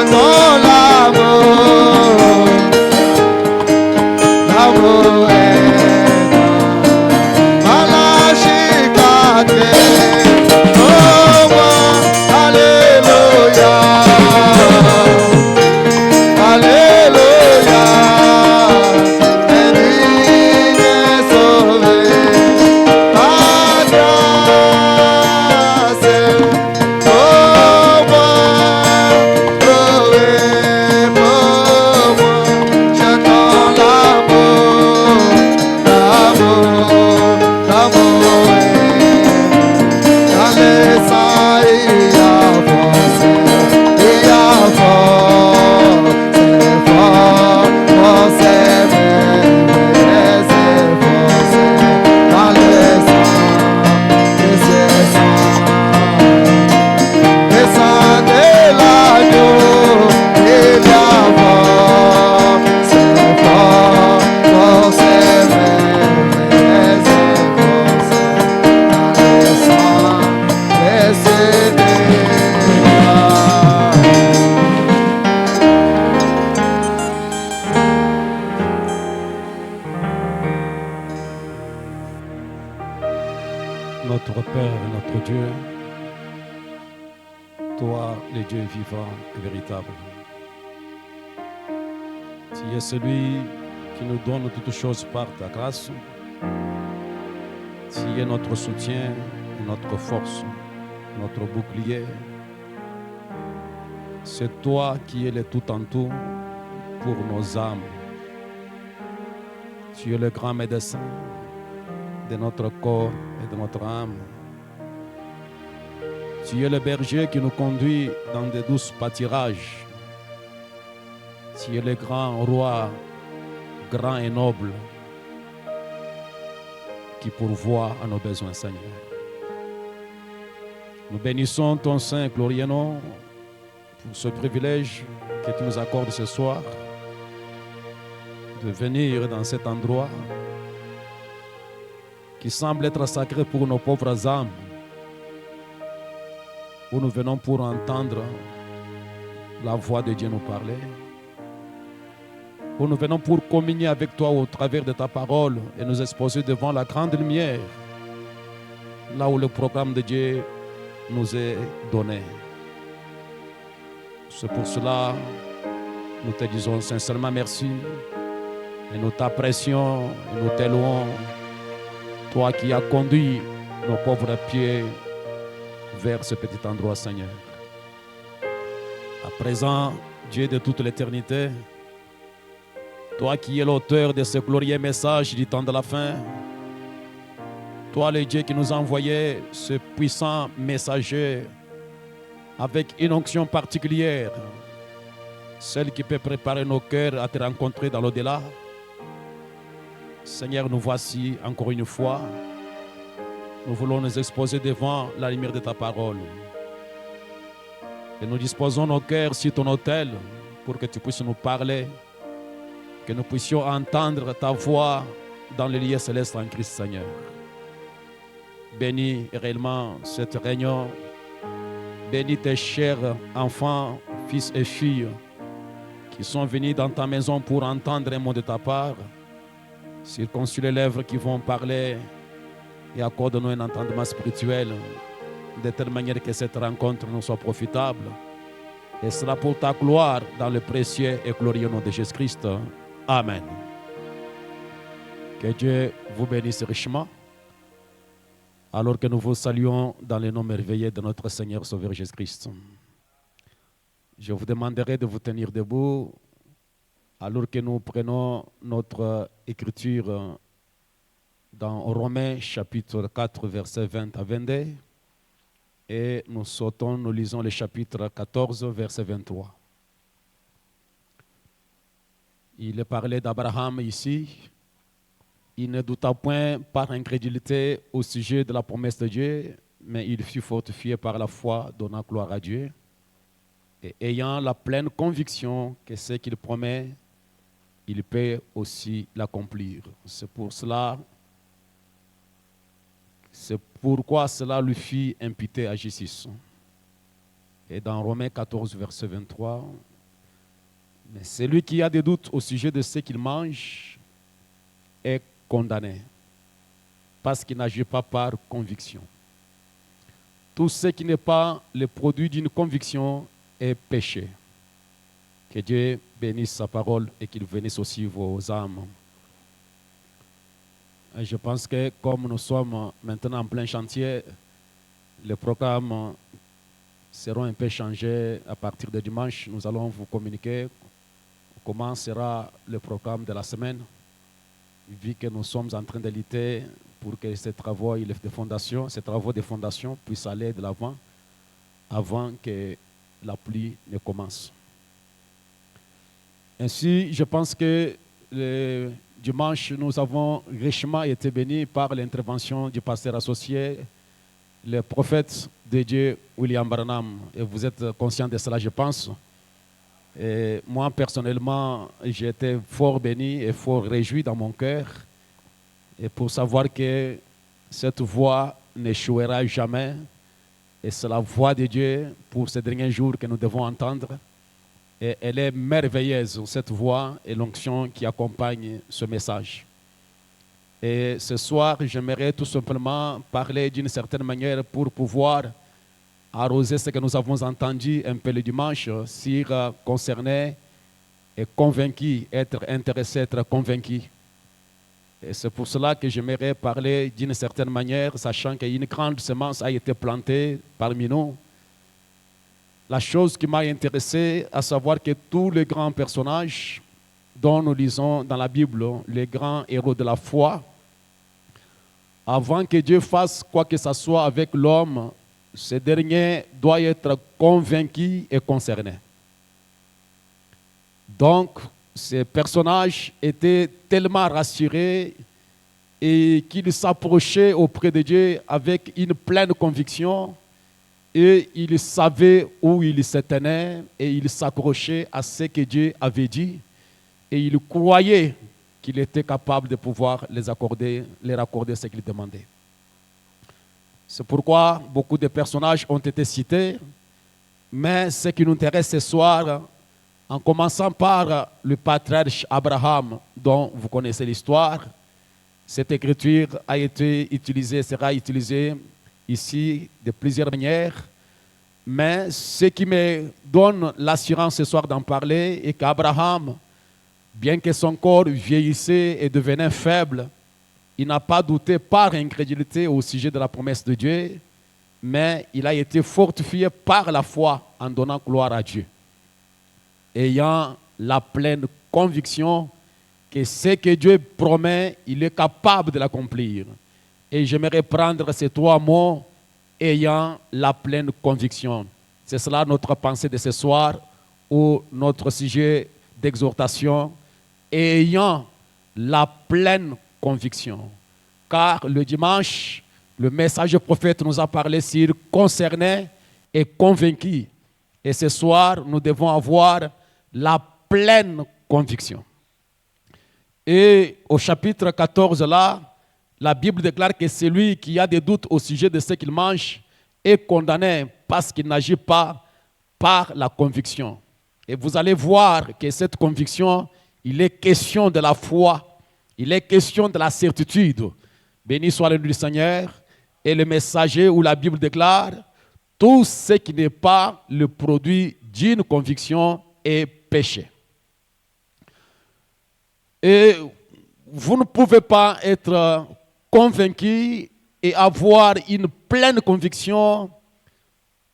chantons l'amour. L'amour est malachikate. Oh, alléluia. Alléluia. Béni est sauvé. Ta grâce. Oh, prouvé pour moi. J'attends l'amour. L'amour. L'amour est dans les sangs. Il y a force. Il y a force. C'est fort. Force est merveilleuse. C'est force. Dans les sangs. Et c'est sang. Et sang de l'agneau. Il y a force. C'est fort. Force est merveilleuse. C'est force. Dans les sangs. Et c'est des Notre Père et notre Dieu, toi, le Dieu vivant et véritable, tu es celui qui nous donne toutes choses par ta grâce. Tu es notre soutien, notre force, notre bouclier. C'est toi qui es le tout en tout pour nos âmes. Tu es le grand médecin de notre corps et de notre âme. Tu es le berger qui nous conduit dans de douces pâtirages. Tu es le grand roi, grand et noble, qui pourvoit à nos besoins, Seigneur. Nous bénissons ton saint glorieux nom pour ce privilège que tu nous accordes ce soir de venir dans cet endroit qui semble être sacré pour nos pauvres âmes, où nous venons pour entendre la voix de Dieu nous parler, où nous venons pour communier avec toi au travers de ta parole et nous exposer devant la grande lumière, là où le programme de Dieu nous est donné. C'est pour cela que nous te disons sincèrement merci et nous t'apprécions et nous t'élouons, toi qui as conduit nos pauvres pieds vers ce petit endroit, Seigneur. À présent, Dieu de toute l'éternité, toi qui es l'auteur de ce glorieux message du temps de la fin, toi le Dieu qui nous a envoyé ce puissant messager avec une onction particulière, celle qui peut préparer nos cœurs à te rencontrer dans l'au-delà. Seigneur, nous voici encore une fois. Nous voulons nous exposer devant la lumière de ta parole. Et nous disposons nos cœurs sur ton autel pour que tu puisses nous parler, que nous puissions entendre ta voix dans les lieux célestes en Christ, Seigneur. Bénis réellement cette réunion. Bénis tes chers enfants, fils et filles qui sont venus dans ta maison pour entendre un mot de ta part. Circoncis les lèvres qui vont parler et accorde-nous un entendement spirituel de telle manière que cette rencontre nous soit profitable. Et cela pour ta gloire dans le précieux et glorieux nom de Jésus-Christ. Amen. Que Dieu vous bénisse richement. Alors que nous vous saluons dans le nom merveilleux de notre Seigneur Sauveur Jésus-Christ. Je vous demanderai de vous tenir debout alors que nous prenons notre écriture dans Romains chapitre 4, versets 20 à 22. Et nous sautons, nous lisons le chapitre 14, verset 23. Il est parlé d'Abraham ici. Il ne douta point par incrédulité au sujet de la promesse de Dieu, mais il fut fortifié par la foi, donnant gloire à Dieu, et ayant la pleine conviction que ce qu'il promet, il peut aussi l'accomplir. C'est pourquoi cela lui fut imputé à justice. Et dans Romains 14, verset 23, Mais celui qui a des doutes au sujet de ce qu'il mange est condamné parce qu'il n'agit pas par conviction. Tout ce qui n'est pas le produit d'une conviction est péché. Que Dieu bénisse sa parole et qu'il bénisse aussi vos âmes. Et je pense que comme nous sommes maintenant en plein chantier, les programmes seront un peu changés à partir de dimanche. Nous allons vous communiquer comment sera le programme de la semaine, vu que nous sommes en train de lutter pour que ces travaux de fondation puissent aller de l'avant avant que la pluie ne commence. Ainsi, je pense que le dimanche, nous avons richement été bénis par l'intervention du pasteur associé, le prophète de Dieu, William Branham. Et vous êtes conscient de cela, je pense. Et moi, personnellement, j'ai été fort béni et fort réjoui dans mon cœur. Et pour savoir que cette voix n'échouera jamais. Et c'est la voix de Dieu pour ces derniers jours que nous devons entendre. Et elle est merveilleuse, cette voix et l'onction qui accompagne ce message. Et ce soir, j'aimerais tout simplement parler d'une certaine manière pour pouvoir arroser ce que nous avons entendu un peu le dimanche sur concerner et convaincu, être intéressé, être convaincu. Et c'est pour cela que j'aimerais parler d'une certaine manière, sachant qu'une grande semence a été plantée parmi nous. La chose qui m'a intéressé, à savoir que tous les grands personnages dont nous lisons dans la Bible, les grands héros de la foi, avant que Dieu fasse quoi que ce soit avec l'homme, ce dernier doit être convaincu et concerné. Donc, ces personnages étaient tellement rassurés et qu'ils s'approchaient auprès de Dieu avec une pleine conviction et ils savaient où ils se tenaient et ils s'accrochaient à ce que Dieu avait dit et ils croyaient qu'il était capable de pouvoir leur accorder ce qu'ils demandaient. C'est pourquoi beaucoup de personnages ont été cités, mais ce qui nous intéresse ce soir, en commençant par le patriarche Abraham, dont vous connaissez l'histoire, cette écriture a été utilisée, sera utilisée ici de plusieurs manières, mais ce qui me donne l'assurance ce soir d'en parler est qu'Abraham, bien que son corps vieillissait et devenait faible, il n'a pas douté par incrédulité au sujet de la promesse de Dieu, mais il a été fortifié par la foi en donnant gloire à Dieu, ayant la pleine conviction que ce que Dieu promet, il est capable de l'accomplir. Et j'aimerais prendre ces trois mots, ayant la pleine conviction. C'est cela notre pensée de ce soir, ou notre sujet d'exhortation, ayant la pleine conviction. Car le dimanche, le message du prophète nous a parlé sur concerné et convaincu. Et ce soir, nous devons avoir la pleine conviction. Et au chapitre 14, là, la Bible déclare que celui qui a des doutes au sujet de ce qu'il mange est condamné parce qu'il n'agit pas par la conviction. Et vous allez voir que cette conviction, il est question de la foi. Il est question de la certitude. Béni soit le nom du Seigneur. Et le messager où la Bible déclare, tout ce qui n'est pas le produit d'une conviction est péché. Et vous ne pouvez pas être convaincu et avoir une pleine conviction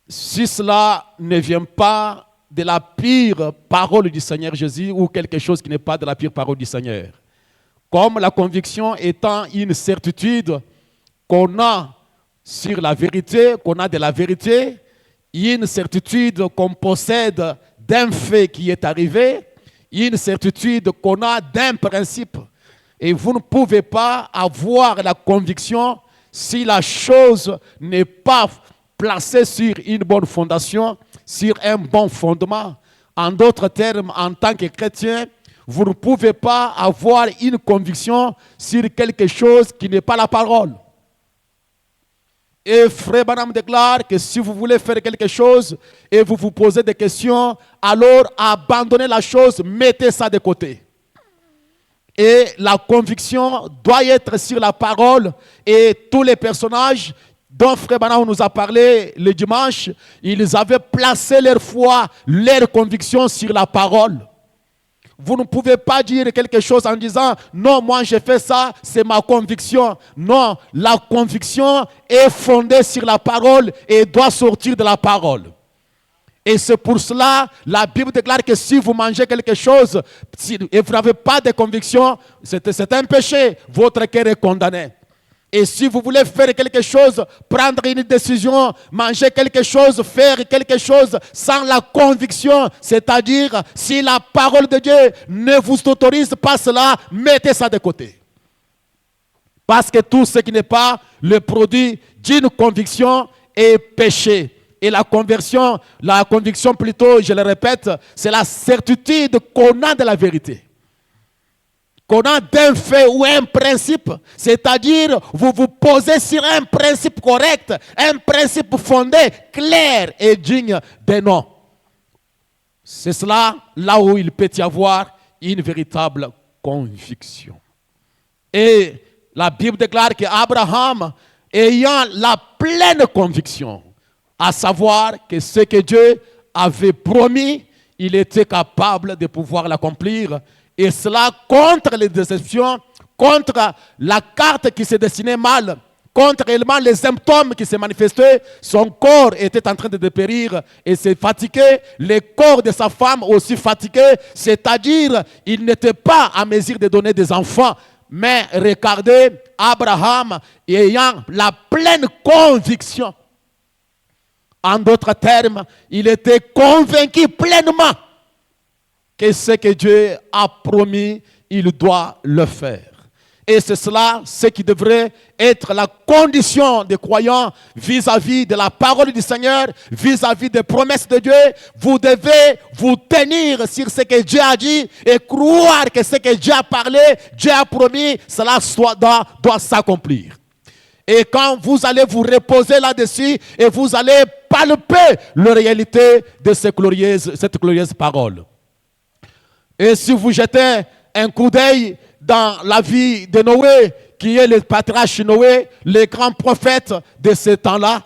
si cela ne vient pas de la pure parole du Seigneur Jésus ou quelque chose qui n'est pas de la pure parole du Seigneur. Comme la conviction étant une certitude qu'on a sur la vérité, qu'on a de la vérité, une certitude qu'on possède d'un fait qui est arrivé, une certitude qu'on a d'un principe. Et vous ne pouvez pas avoir la conviction si la chose n'est pas placée sur une bonne fondation, sur un bon fondement. En d'autres termes, en tant que chrétien, vous ne pouvez pas avoir une conviction sur quelque chose qui n'est pas la parole. Et Frère Branham déclare que si vous voulez faire quelque chose et vous vous posez des questions, alors abandonnez la chose, mettez ça de côté. Et la conviction doit être sur la parole. Et tous les personnages dont Frère Branham nous a parlé le dimanche, ils avaient placé leur foi, leur conviction sur la parole. Vous ne pouvez pas dire quelque chose en disant « Non, moi j'ai fait ça, c'est ma conviction ». Non, la conviction est fondée sur la parole et doit sortir de la parole. Et c'est pour cela, la Bible déclare que si vous mangez quelque chose et vous n'avez pas de conviction, c'est un péché, votre cœur est condamné. Et si vous voulez faire quelque chose, prendre une décision, manger quelque chose, faire quelque chose sans la conviction, c'est-à-dire si la parole de Dieu ne vous autorise pas cela, mettez ça de côté. Parce que tout ce qui n'est pas le produit d'une conviction est péché. Et la conviction plutôt, je le répète, c'est la certitude qu'on a de la vérité. Qu'on a d'un fait ou un principe, c'est-à-dire vous vous posez sur un principe correct, un principe fondé, clair et digne des noms. C'est cela, là où il peut y avoir une véritable conviction. Et la Bible déclare qu'Abraham, ayant la pleine conviction, à savoir que ce que Dieu avait promis, il était capable de pouvoir l'accomplir. Et cela contre les déceptions, contre la carte qui se dessinait mal, contre réellement les symptômes qui se manifestaient. Son corps était en train de dépérir et s'est fatigué. Le corps de sa femme aussi fatigué. C'est-à-dire, il n'était pas à mesure de donner des enfants. Mais regardez, Abraham ayant la pleine conviction. En d'autres termes, il était convaincu pleinement que ce que Dieu a promis, il doit le faire. Et c'est cela, ce qui devrait être la condition des croyants vis-à-vis de la parole du Seigneur, vis-à-vis des promesses de Dieu. Vous devez vous tenir sur ce que Dieu a dit et croire que ce que Dieu a parlé, Dieu a promis, cela doit s'accomplir. Et quand vous allez vous reposer là-dessus et vous allez palper la réalité de cette glorieuse parole. Et si vous jetez un coup d'œil dans la vie de Noé, qui est le patriarche Noé, le grand prophète de ce temps-là,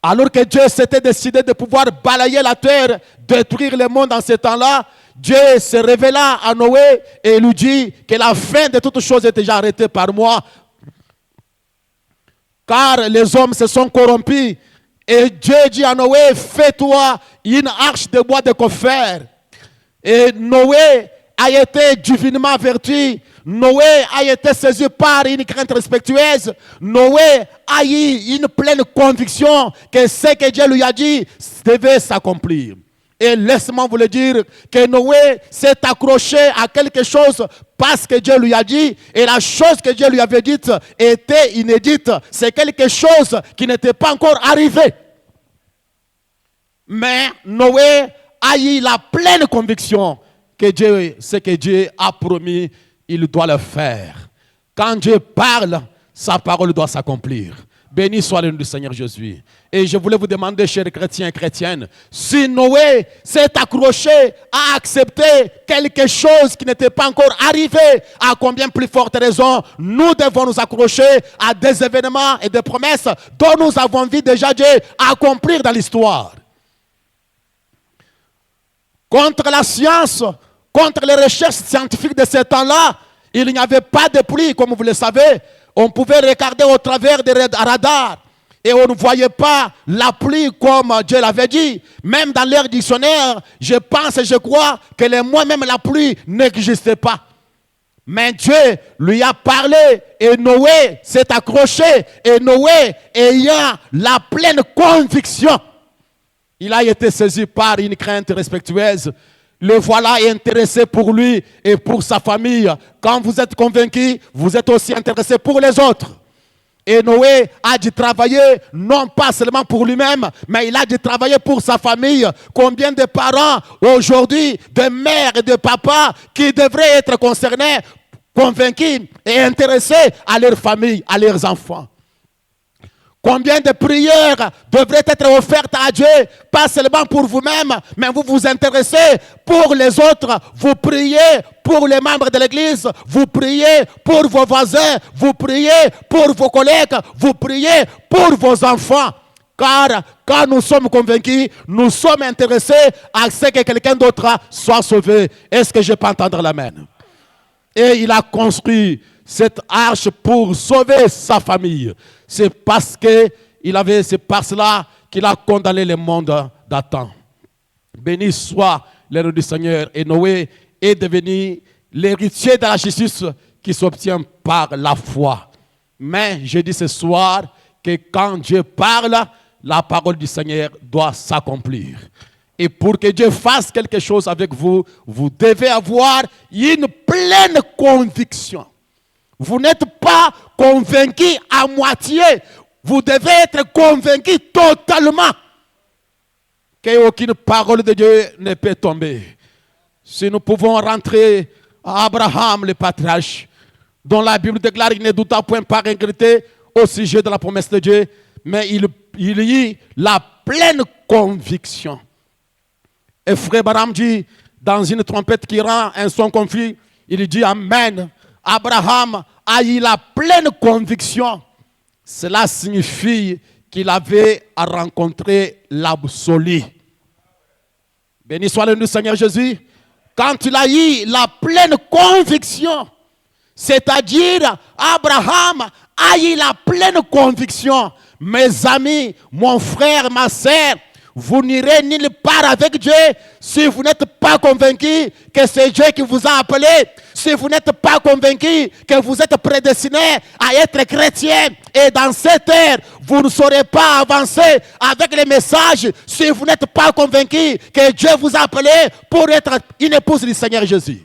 alors que Dieu s'était décidé de pouvoir balayer la terre, détruire le monde dans ce temps-là, Dieu se révéla à Noé et lui dit que la fin de toutes choses est déjà arrêtée par moi. Car les hommes se sont corrompus. Et Dieu dit à Noé, fais-toi une arche de bois de coffre. Et Noé a été divinement averti. Noé a été saisi par une crainte respectueuse. Noé a eu une pleine conviction que ce que Dieu lui a dit devait s'accomplir. Et laisse-moi vous le dire que Noé s'est accroché à quelque chose parce que Dieu lui a dit. Et la chose que Dieu lui avait dite était inédite. C'est quelque chose qui n'était pas encore arrivé. Mais Noé a eu la pleine conviction que ce que Dieu a promis, il doit le faire. Quand Dieu parle, sa parole doit s'accomplir. Béni soit le nom du Seigneur Jésus. Et je voulais vous demander, chers chrétiens et chrétiennes, si Noé s'est accroché à accepter quelque chose qui n'était pas encore arrivé, à combien plus forte raison nous devons nous accrocher à des événements et des promesses dont nous avons vu déjà Dieu accomplir dans l'histoire. Contre la science, contre les recherches scientifiques de ce temps-là, il n'y avait pas de pluie, comme vous le savez. On pouvait regarder au travers des radars et on ne voyait pas la pluie comme Dieu l'avait dit. Même dans leur dictionnaire, je pense et je crois que les mots, même la pluie, n'existait pas. Mais Dieu lui a parlé et Noé s'est accroché. Et Noé, ayant la pleine conviction, il a été saisi par une crainte respectueuse. Le voilà intéressé pour lui et pour sa famille. Quand vous êtes convaincu, vous êtes aussi intéressé pour les autres. Et Noé a dû travailler, non pas seulement pour lui-même, mais il a dû travailler pour sa famille. Combien de parents aujourd'hui, de mères et de papas, qui devraient être concernés, convaincus et intéressés à leur famille, à leurs enfants. Combien de prières devraient être offertes à Dieu, pas seulement pour vous-même, mais vous vous intéressez pour les autres. Vous priez pour les membres de l'église, vous priez pour vos voisins, vous priez pour vos collègues, vous priez pour vos enfants. Car quand nous sommes convaincus, nous sommes intéressés à ce que quelqu'un d'autre soit sauvé. Est-ce que je peux entendre l'amen? Et il a construit cette arche pour sauver sa famille. C'est par cela qu'il a condamné le monde d'Adam. Béni soit le nom du Seigneur. Et Noé est devenu l'héritier de la justice qui s'obtient par la foi. Mais je dis ce soir que quand Dieu parle, la parole du Seigneur doit s'accomplir. Et pour que Dieu fasse quelque chose avec vous, vous devez avoir une pleine conviction. Vous n'êtes pas convaincu à moitié. Vous devez être convaincu totalement qu'aucune parole de Dieu ne peut tomber. Si nous pouvons rentrer à Abraham, le patriarche, dont la Bible déclare qu'il ne douta point par intégrité au sujet de la promesse de Dieu, mais il y la pleine conviction. Et frère Branham dit, dans une trompette qui rend un son confus, il dit Amen. Abraham a eu la pleine conviction. Cela signifie qu'il avait à rencontrer l'absolu. Béni soit le nom du Seigneur Jésus. Quand il a eu la pleine conviction, c'est-à-dire Abraham a eu la pleine conviction. Mes amis, mon frère, ma sœur, vous n'irez nulle part avec Dieu si vous n'êtes pas convaincu que c'est Dieu qui vous a appelé. Si vous n'êtes pas convaincu que vous êtes prédestiné à être chrétien. Et dans cette ère, vous ne saurez pas avancer avec les messages si vous n'êtes pas convaincu que Dieu vous a appelé pour être une épouse du Seigneur Jésus.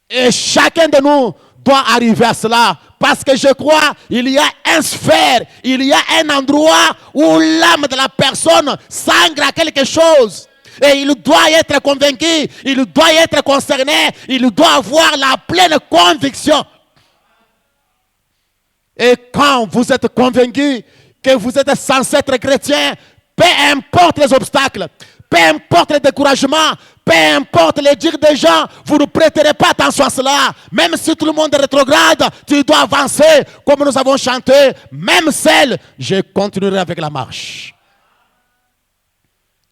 Et chacun de nous doit arriver à cela. Parce que je crois il y a une sphère, il y a un endroit où l'âme de la personne sangre à quelque chose. Et il doit être convaincu, il doit être concerné, il doit avoir la pleine conviction. Et quand vous êtes convaincu que vous êtes censé être chrétien, peu importe les obstacles, peu importe les découragements, peu importe les dires des gens, vous ne prêterez pas attention à cela. Même si tout le monde est rétrograde, tu dois avancer comme nous avons chanté. Même celle, je continuerai avec la marche.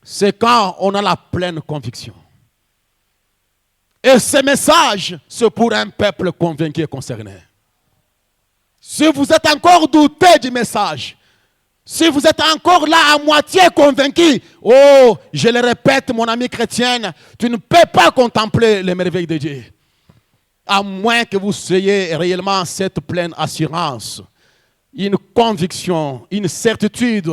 C'est quand on a la pleine conviction. Et ce message, c'est pour un peuple convaincu et concerné. Si vous êtes encore douté du message, si vous êtes encore là à moitié convaincu, oh, je le répète, mon ami chrétienne, tu ne peux pas contempler les merveilles de Dieu. À moins que vous ayez réellement cette pleine assurance, une conviction, une certitude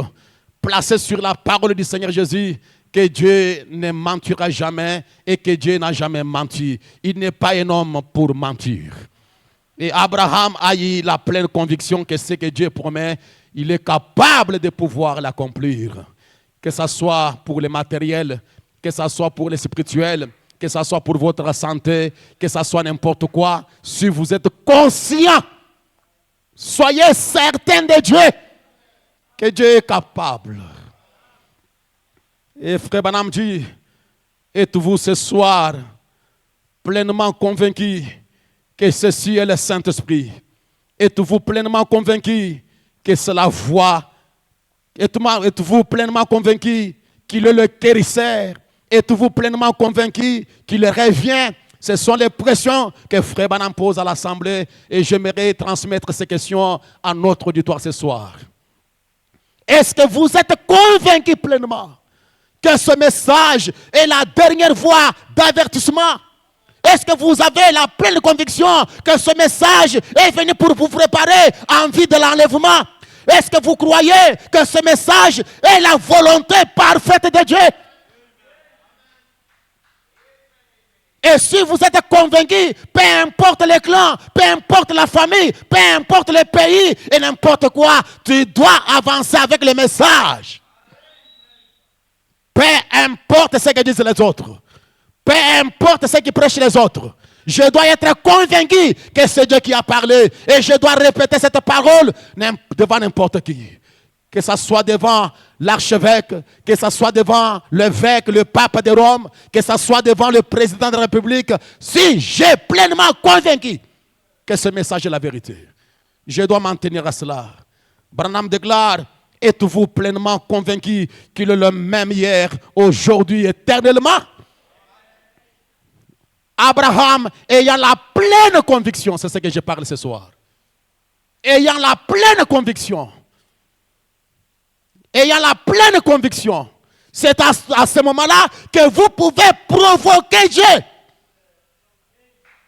placée sur la parole du Seigneur Jésus, que Dieu ne mentira jamais et que Dieu n'a jamais menti. Il n'est pas un homme pour mentir. Et Abraham a eu la pleine conviction que ce que Dieu promet, il est capable de pouvoir l'accomplir. Que ce soit pour le matériel, que ce soit pour le spirituel, que ce soit pour votre santé, que ce soit n'importe quoi. Si vous êtes conscient, soyez certain de Dieu, que Dieu est capable. Et frère Branham dit, êtes-vous ce soir pleinement convaincu que ceci est le Saint-Esprit? Êtes-vous pleinement convaincu que c'est la voix? Êtes-vous pleinement convaincu qu'il est le guérisseur? Êtes-vous pleinement convaincu qu'il revient? Ce sont les pressions que frère Branham pose à l'Assemblée et j'aimerais transmettre ces questions à notre auditoire ce soir. Est-ce que vous êtes convaincu pleinement que ce message est la dernière voie d'avertissement? Est-ce que vous avez la pleine conviction que ce message est venu pour vous préparer en vue de l'enlèvement? Est-ce que vous croyez que ce message est la volonté parfaite de Dieu? Et si vous êtes convaincu, peu importe les clans, peu importe la famille, peu importe le pays et n'importe quoi, tu dois avancer avec le message. Peu importe ce que disent les autres. Peu importe ce qui prêchent les autres. Je dois être convaincu que c'est Dieu qui a parlé. Et je dois répéter cette parole devant n'importe qui. Que ce soit devant l'archevêque, que ce soit devant l'évêque, le pape de Rome, que ce soit devant le président de la République. Si j'ai pleinement convaincu que ce message est la vérité, je dois m'en tenir à cela. Branham déclare, êtes-vous pleinement convaincu qu'il est le même hier, aujourd'hui, éternellement? Abraham, ayant la pleine conviction, c'est ce que je parle ce soir. Ayant la pleine conviction, c'est à ce moment-là que vous pouvez provoquer Dieu.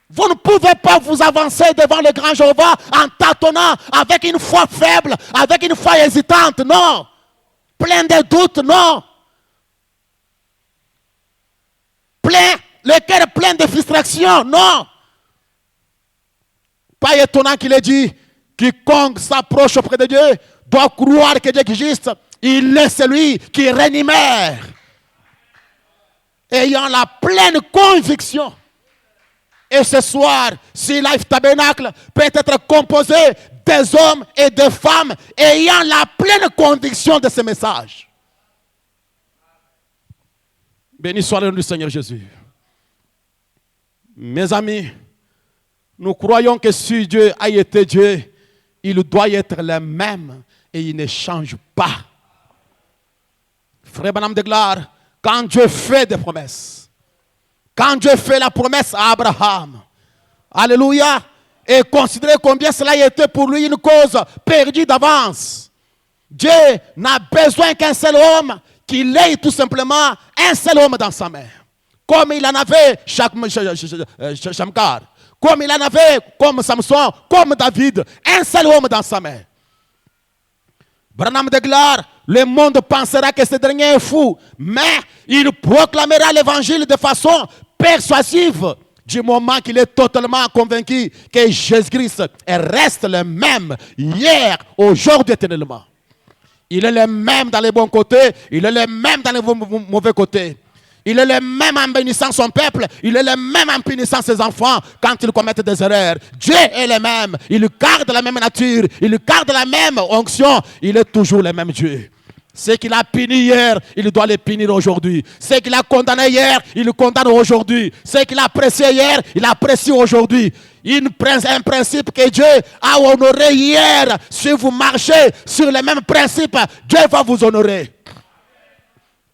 Vous ne pouvez pas vous avancer devant le grand Jéhovah en tâtonnant avec une foi faible, avec une foi hésitante, non. Plein de doutes, non. Le cœur plein de frustration, non. Pas étonnant qu'il ait dit, quiconque s'approche auprès de Dieu doit croire que Dieu existe. Il est celui qui réanimère. Ayant la pleine conviction. Et ce soir, si Life Tabernacle peut être composé des hommes et des femmes ayant la pleine conviction de ce message. Béni soit le nom du Seigneur Jésus. Mes amis, nous croyons que si Dieu a été Dieu, il doit être le même et il ne change pas. Frère Branham déclare, quand Dieu fait des promesses, quand Dieu fait la promesse à Abraham, alléluia, et considérez combien cela a été pour lui une cause perdue d'avance. Dieu n'a besoin qu'un seul homme, qu'il ait tout simplement un seul homme dans sa main. Comme il en avait Shamgar, comme il en avait comme Samson, comme David, un seul homme dans sa main. Branham déclare, le monde pensera que ce dernier est fou, mais il proclamera l'évangile de façon persuasive du moment qu'il est totalement convaincu que Jésus-Christ reste le même hier, aujourd'hui, éternellement. Il est le même dans les bons côtés, il est le même dans les mauvais côtés. Il est le même en bénissant son peuple, il est le même en punissant ses enfants quand ils commettent des erreurs. Dieu est le même, il garde la même nature, il garde la même onction, il est toujours le même Dieu. Ce qu'il a puni hier, il doit le punir aujourd'hui. Ce qu'il a condamné hier, il le condamne aujourd'hui. Ce qu'il a apprécié hier, il apprécie aujourd'hui. Un principe que Dieu a honoré hier. Si vous marchez sur le même principe, Dieu va vous honorer.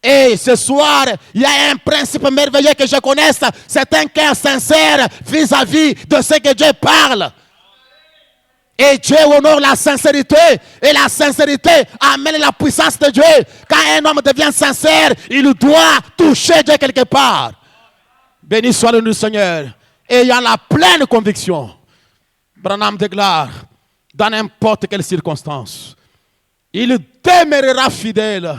Et ce soir, il y a un principe merveilleux que je connaisse. C'est un cœur sincère vis-à-vis de ce que Dieu parle. Et Dieu honore la sincérité. Et la sincérité amène la puissance de Dieu. Quand un homme devient sincère, il doit toucher Dieu quelque part. Béni soit le nom du Seigneur. Ayant la pleine conviction, Branham déclare, dans n'importe quelle circonstance, il demeurera fidèle.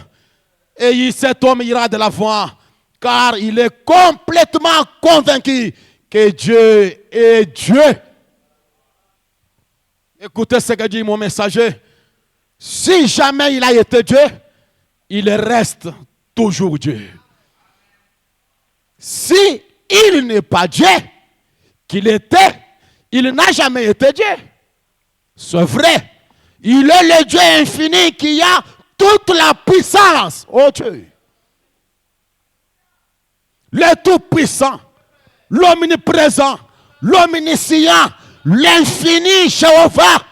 Et cet homme ira de l'avant, car il est complètement convaincu que Dieu est Dieu. Écoutez ce que dit mon messager. Si jamais il a été Dieu, il reste toujours Dieu. Si il n'est pas Dieu, qu'il était, il n'a jamais été Dieu. C'est vrai. Il est le Dieu infini qui a toute la puissance. Oh Dieu. Le tout-puissant, l'omniprésent, l'omniscient, l'infini Jéhovah.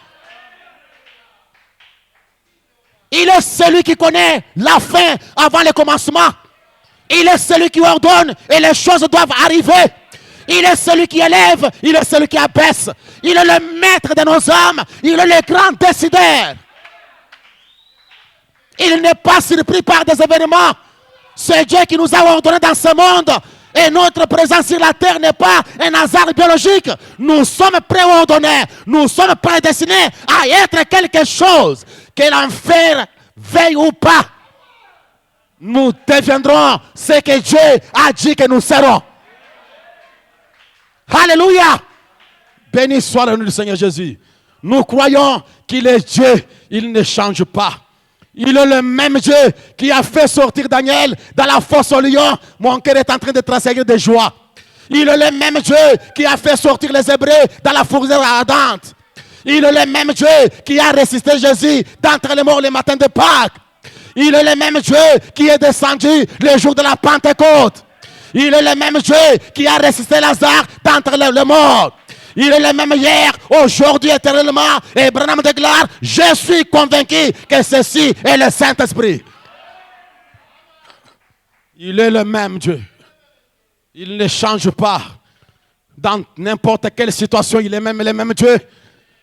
Il est celui qui connaît la fin avant le commencement. Il est celui qui ordonne et les choses doivent arriver. Il est celui qui élève, il est celui qui abaisse. Il est le maître de nos âmes. Il est le grand décideur. Il n'est pas surpris par des événements. C'est Dieu qui nous a ordonné dans ce monde. Et notre présence sur la terre n'est pas un hasard biologique. Nous sommes préordonnés. Nous sommes prédestinés à être quelque chose. Que l'enfer veille ou pas. Nous deviendrons ce que Dieu a dit que nous serons. Alléluia. Béni soit le nom du Seigneur Jésus. Nous croyons qu'il est Dieu. Il ne change pas. Il est le même Dieu qui a fait sortir Daniel dans la fosse au lion. Mon cœur est en train de tressaillir de joie. Il est le même Dieu qui a fait sortir les Hébreux dans la fournaise ardente. Il est le même Dieu qui a ressuscité Jésus d'entre les morts le matin de Pâques. Il est le même Dieu qui est descendu le jour de la Pentecôte. Il est le même Dieu qui a ressuscité Lazare d'entre les morts. Il est le même hier, aujourd'hui, éternellement. Et Branham déclare, je suis convaincu que ceci est le Saint-Esprit. Il est le même Dieu. Il ne change pas. Dans n'importe quelle situation, il est même le même Dieu.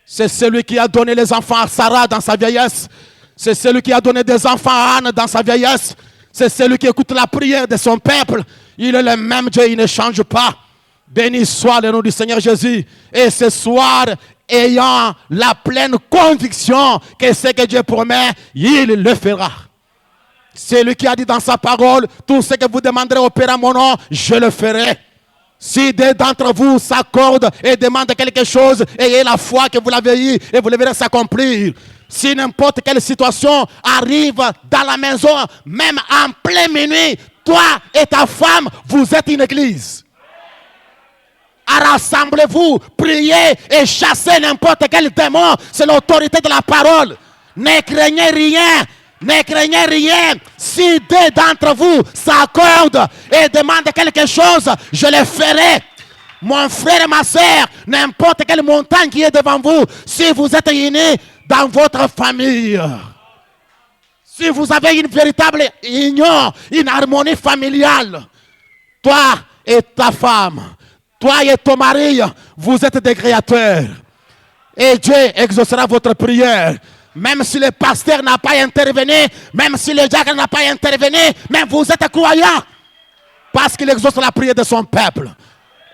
C'est celui qui a donné les enfants à Sarah dans sa vieillesse. C'est celui qui a donné des enfants à Anne dans sa vieillesse. C'est celui qui écoute la prière de son peuple. Il est le même Dieu, il ne change pas. Béni soit le nom du Seigneur Jésus. Et ce soir, ayant la pleine conviction que ce que Dieu promet, il le fera. C'est lui qui a dit dans sa parole, tout ce que vous demanderez au Père à mon nom, je le ferai. Si deux d'entre vous s'accordent et demandent quelque chose, ayez la foi que vous l'avez eu et vous le verrez s'accomplir. Si n'importe quelle situation arrive dans la maison, même en plein minuit, toi et ta femme, vous êtes une église. Rassemblez-vous, priez et chassez n'importe quel démon. C'est l'autorité de la parole. Ne craignez rien. Ne craignez rien. Si deux d'entre vous s'accordent et demandent quelque chose, je le ferai. Mon frère et ma soeur, n'importe quelle montagne qui est devant vous, si vous êtes unis dans votre famille, si vous avez une véritable union, une harmonie familiale, toi et ta femme, toi et ton mari, vous êtes des créateurs. Et Dieu exaucera votre prière. Même si le pasteur n'a pas intervenu, même si le diacre n'a pas intervenu, mais vous êtes croyants. Parce qu'il exauce la prière de son peuple.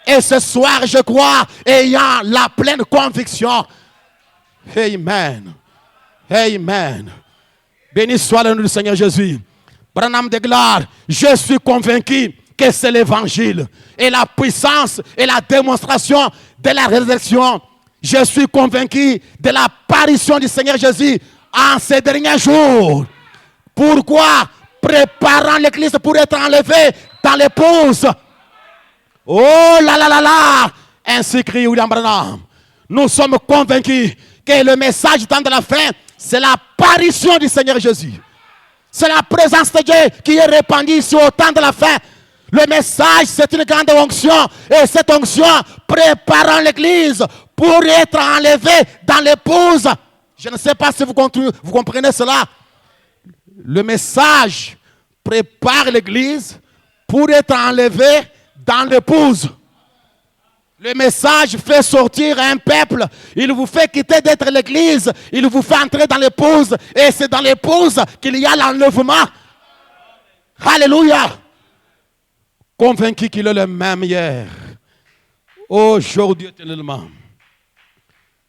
Et ce soir, je crois, ayant la pleine conviction. Amen. Amen. Béni soit le nom du Seigneur Jésus. Branham déclare, je suis convaincu que c'est l'évangile et la puissance et la démonstration de la résurrection. Je suis convaincu de l'apparition du Seigneur Jésus en ces derniers jours. Pourquoi? Préparant l'église pour être enlevée dans l'épouse. Oh là là là là! Ainsi crie William Branham. Nous sommes convaincus que le message du temps de la fin, c'est l'apparition du Seigneur Jésus. C'est la présence de Dieu qui est répandue ici au temps de la fin. Le message, c'est une grande onction. Et cette onction préparant l'église pour être enlevée dans l'épouse. Je ne sais pas si vous comprenez cela. Le message prépare l'église pour être enlevée dans l'épouse. Le message fait sortir un peuple. Il vous fait quitter d'être l'église. Il vous fait entrer dans l'épouse. Et c'est dans l'épouse qu'il y a l'enlèvement. Alléluia. Convaincu qu'il est le même hier, aujourd'hui éternellement.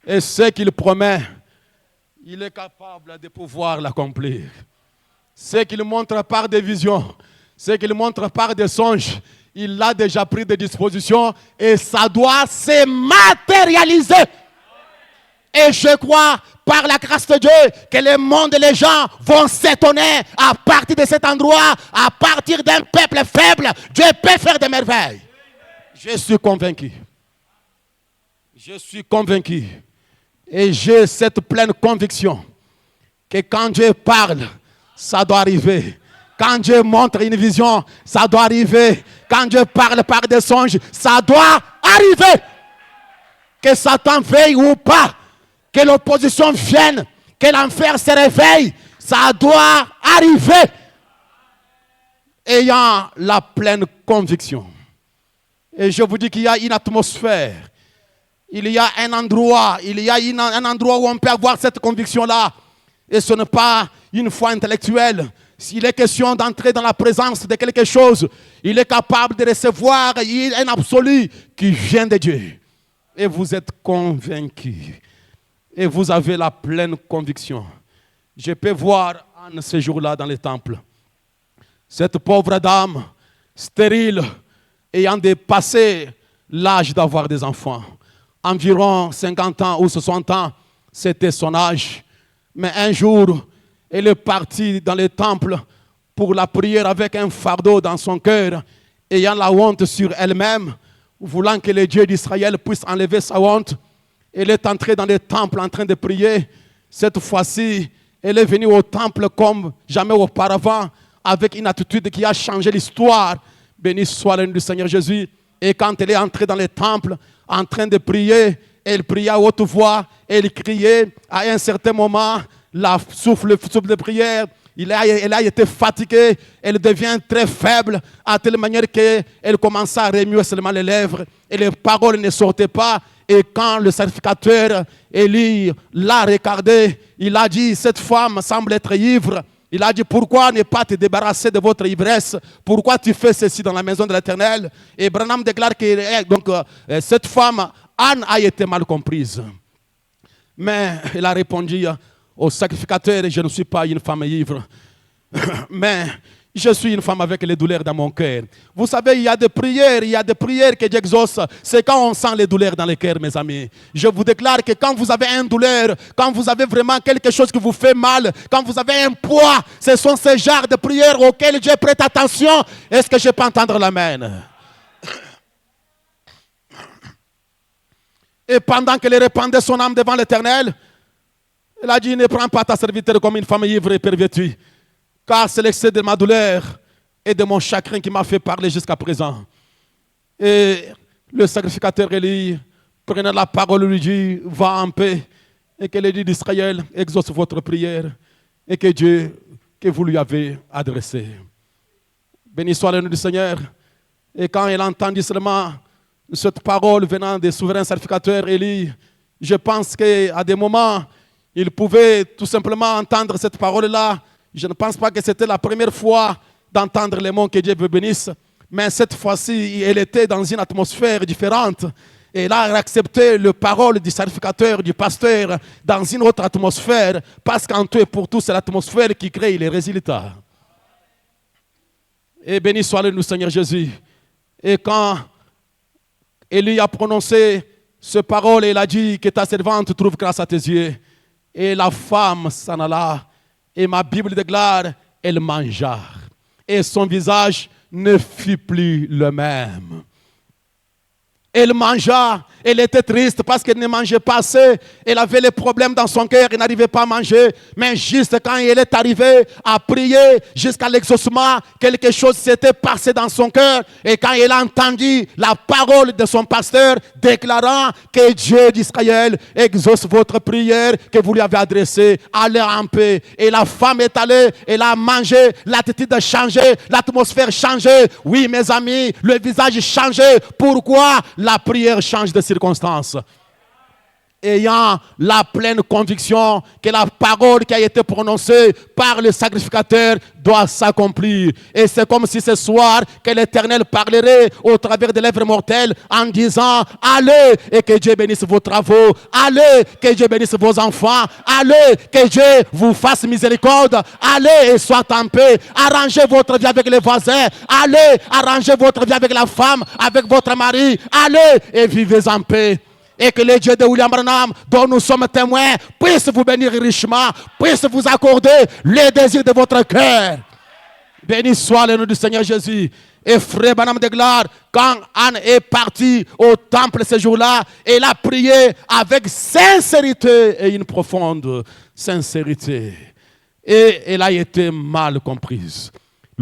Et ce qu'il promet, il est capable de pouvoir l'accomplir. Ce qu'il montre par des visions, ce qu'il montre par des songes, il a déjà pris des dispositions et ça doit se matérialiser. Et je crois, par la grâce de Dieu, que le monde et les gens vont s'étonner à partir de cet endroit, à partir d'un peuple faible. Dieu peut faire des merveilles. Je suis convaincu. Je suis convaincu. Et j'ai cette pleine conviction que quand Dieu parle, ça doit arriver. Quand Dieu montre une vision, ça doit arriver. Quand Dieu parle par des songes, ça doit arriver. Que Satan veille ou pas, que l'opposition vienne, que l'enfer se réveille, ça doit arriver. Ayant la pleine conviction. Et je vous dis qu'il y a une atmosphère, il y a un endroit, un endroit où on peut avoir cette conviction-là. Et ce n'est pas une foi intellectuelle. S'il est question d'entrer dans la présence de quelque chose, il est capable de recevoir un absolu qui vient de Dieu. Et vous êtes convaincus. Et vous avez la pleine conviction. Je peux voir Anne ce jour-là dans le temple. Cette pauvre dame, stérile, ayant dépassé l'âge d'avoir des enfants. Environ 50 ans ou 60 ans, c'était son âge. Mais un jour, elle est partie dans le temple pour la prière avec un fardeau dans son cœur, ayant la honte sur elle-même, voulant que le Dieu d'Israël puisse enlever sa honte, elle est entrée dans le temple en train de prier. Cette fois-ci, elle est venue au temple comme jamais auparavant, avec une attitude qui a changé l'histoire. Béni soit le nom du Seigneur Jésus. Et quand elle est entrée dans le temple, en train de prier, elle priait à haute voix, elle criait. À un certain moment, le souffle de prière, elle a été fatiguée, elle devient très faible, à telle manière qu'elle commençait à remuer seulement les lèvres, et les paroles ne sortaient pas. Et quand le sacrificateur Élie l'a regardé, il a dit, cette femme semble être ivre. Il a dit, pourquoi ne pas te débarrasser de votre ivresse? Pourquoi tu fais ceci dans la maison de l'Éternel? Et Branham déclare que cette femme, Anne, a été mal comprise. Mais elle a répondu au sacrificateur, je ne suis pas une femme ivre, mais je suis une femme avec les douleurs dans mon cœur. Vous savez, il y a des prières que Dieu exauce. C'est quand on sent les douleurs dans le cœur, mes amis. Je vous déclare que quand vous avez une douleur, quand vous avez vraiment quelque chose qui vous fait mal, quand vous avez un poids, ce sont ces genres de prières auxquelles Dieu prête attention. Est-ce que je peux entendre l'amen? Et pendant qu'elle répandait son âme devant l'Éternel, elle a dit, ne prends pas ta serviteur comme une femme ivre et pervertie, car c'est l'excès de ma douleur et de mon chagrin qui m'a fait parler jusqu'à présent. Et le sacrificateur Élie, prenant la parole, lui dit, va en paix, et que le Dieu d'Israël exauce votre prière, et que Dieu que vous lui avez adressé. Béni soit le nom du Seigneur. Et quand elle entendit seulement cette parole venant des souverains sacrificateurs Élie, je pense qu'à des moments, il pouvait tout simplement entendre cette parole-là. Je ne pense pas que c'était la première fois d'entendre les mots que Dieu vous bénisse, mais cette fois-ci, elle était dans une atmosphère différente. Et là, elle a accepté la parole du sacrificateur, du pasteur, dans une autre atmosphère, parce qu'en tout et pour tout, c'est l'atmosphère qui crée les résultats. Et béni soit le Seigneur Jésus. Et quand Élie a prononcé cette parole, il a dit que ta servante trouve grâce à tes yeux. Et la femme s'en alla. Et ma Bible déclare, elle mangea. Et son visage ne fut plus le même. Elle mangea, elle était triste parce qu'elle ne mangeait pas assez. Elle avait les problèmes dans son cœur, elle n'arrivait pas à manger. Mais juste quand elle est arrivée à prier jusqu'à l'exaucement, quelque chose s'était passé dans son cœur. Et quand elle a entendu la parole de son pasteur déclarant que Dieu d'Israël exauce votre prière que vous lui avez adressée, allez en paix. Et la femme est allée, elle a mangé, l'attitude a changé, l'atmosphère changé. Oui, mes amis, le visage changé. Pourquoi? La prière change de circonstances. Ayant la pleine conviction que la parole qui a été prononcée par le sacrificateur doit s'accomplir. Et c'est comme si ce soir que l'Éternel parlerait au travers des lèvres mortelles en disant, allez et que Dieu bénisse vos travaux, allez que Dieu bénisse vos enfants, allez que Dieu vous fasse miséricorde, allez et soyez en paix, arrangez votre vie avec les voisins, allez arrangez votre vie avec la femme, avec votre mari, allez et vivez en paix. Et que le Dieu de William Branham, dont nous sommes témoins, puisse vous bénir richement, puisse vous accorder les désirs de votre cœur. Béni soit le nom du Seigneur Jésus. Et frère Branham déclare, quand Anne est partie au temple ce jour-là, elle a prié avec sincérité et une profonde sincérité. Et elle a été mal comprise.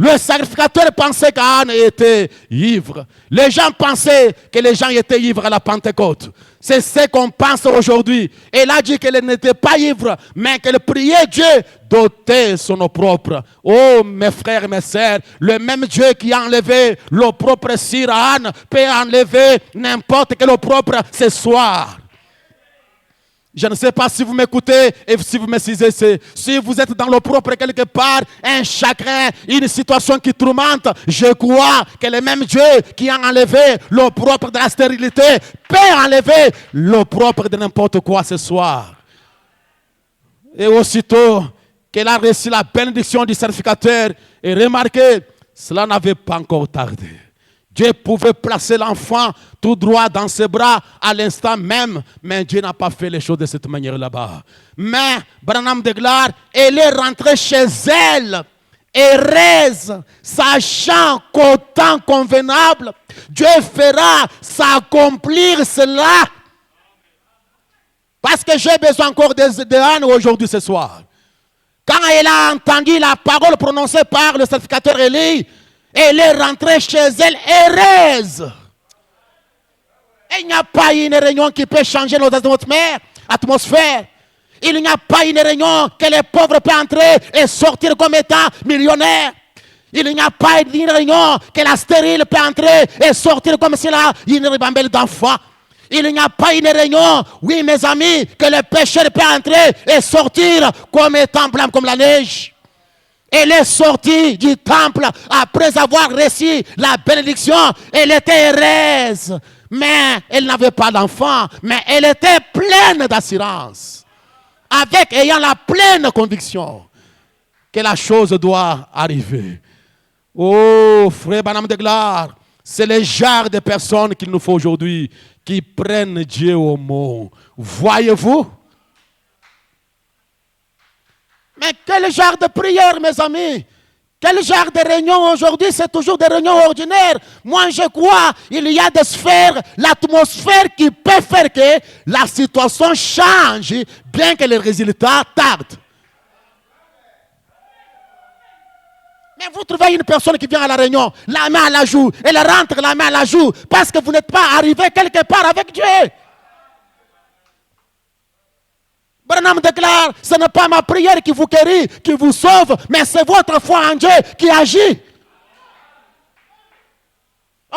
Le sacrificateur pensait qu'Anne était ivre. Les gens pensaient que les gens étaient ivres à la Pentecôte. C'est ce qu'on pense aujourd'hui. Elle a dit qu'elle n'était pas ivre, mais qu'elle priait Dieu d'ôter son opprobre. Oh, mes frères et mes sœurs, le même Dieu qui a enlevé l'opprobre sur Anne peut enlever n'importe quel opprobre ce soir. Je ne sais pas si vous m'écoutez et si vous me saisissez. Si vous êtes dans l'opprobre quelque part, un chagrin, une situation qui tourmente, je crois que le même Dieu qui a enlevé l'opprobre de la stérilité peut enlever l'opprobre de n'importe quoi ce soir. Et aussitôt qu'elle a reçu la bénédiction du sacrificateur, et remarquez, cela n'avait pas encore tardé. Dieu pouvait placer l'enfant tout droit dans ses bras à l'instant même, mais Dieu n'a pas fait les choses de cette manière là-bas. Mais Branham déclare, elle est rentrée chez elle heureuse, sachant qu'au temps convenable, Dieu fera s'accomplir cela. Parce que j'ai besoin encore de Anne aujourd'hui, ce soir. Quand elle a entendu la parole prononcée par le sacrificateur Élie, elle est rentrée chez elle heureuse. Il n'y a pas une réunion qui peut changer notre atmosphère. Il n'y a pas une réunion que les pauvres peuvent entrer et sortir comme étant millionnaires. Il n'y a pas une réunion que la stérile peut entrer et sortir comme s'il a une ribambelle d'enfants. Il n'y a pas une réunion, oui mes amis, que le pécheur peut entrer et sortir comme étant blanc comme la neige. Elle est sortie du temple après avoir reçu la bénédiction. Elle était heureuse, mais elle n'avait pas d'enfant, mais elle était pleine d'assurance. Ayant la pleine conviction que la chose doit arriver. Oh, frère Branham de gloire, c'est le genre de personnes qu'il nous faut aujourd'hui qui prennent Dieu au mot. Voyez-vous? Mais quel genre de prière, mes amis? Quel genre de réunion aujourd'hui? C'est toujours des réunions ordinaires. Moi, je crois qu'il y a des sphères, l'atmosphère qui peut faire que la situation change, bien que les résultats tardent. Mais vous trouvez une personne qui vient à la réunion, la main à la joue, elle rentre la main à la joue, parce que vous n'êtes pas arrivé quelque part avec Dieu. Branham déclare, ce n'est pas ma prière qui vous guérit, qui vous sauve, mais c'est votre foi en Dieu qui agit.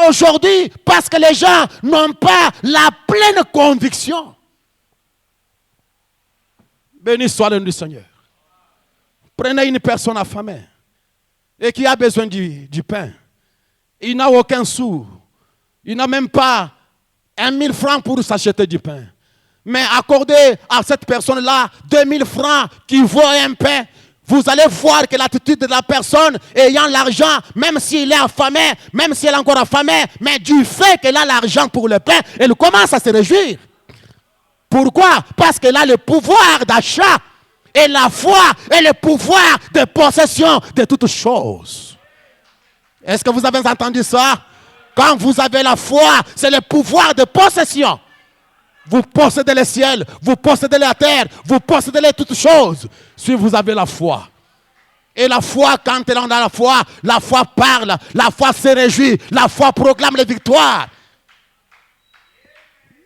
Aujourd'hui, parce que les gens n'ont pas la pleine conviction. Béni soit le nom du Seigneur. Prenez une personne affamée et qui a besoin du pain. Il n'a aucun sou. Il n'a même pas 1000 francs pour s'acheter du pain. Mais accordez à cette personne-là 2000 francs qui vaut un pain. Vous allez voir que l'attitude de la personne ayant l'argent, même s'il est affamé, même s'il est encore affamé, mais du fait qu'elle a l'argent pour le pain, elle commence à se réjouir. Pourquoi? Parce qu'elle a le pouvoir d'achat et la foi et le pouvoir de possession de toutes choses. Est-ce que vous avez entendu ça? Quand vous avez la foi, c'est le pouvoir de possession. Vous possédez le ciel, vous possédez la terre, vous possédez toutes choses si vous avez la foi. Et la foi, quand elle en a la foi parle, la foi se réjouit, la foi proclame les victoires.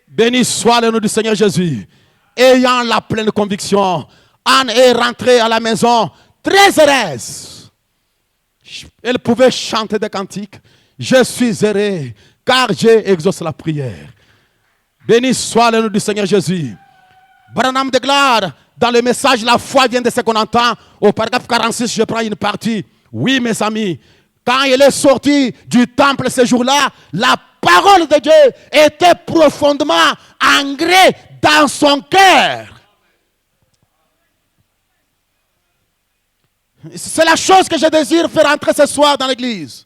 Béni soit le nom du Seigneur Jésus. Ayant la pleine conviction, Anne est rentrée à la maison très heureuse. Elle pouvait chanter des cantiques. Je suis heureux car Dieu exauce la prière. Béni soit le nom du Seigneur Jésus. Branham de gloire, dans le message, la foi vient de ce qu'on entend. Au paragraphe 46, je prends une partie. Oui, mes amis, quand il est sorti du temple ce jour-là, la parole de Dieu était profondément ancrée dans son cœur. C'est la chose que je désire faire entrer ce soir dans l'église.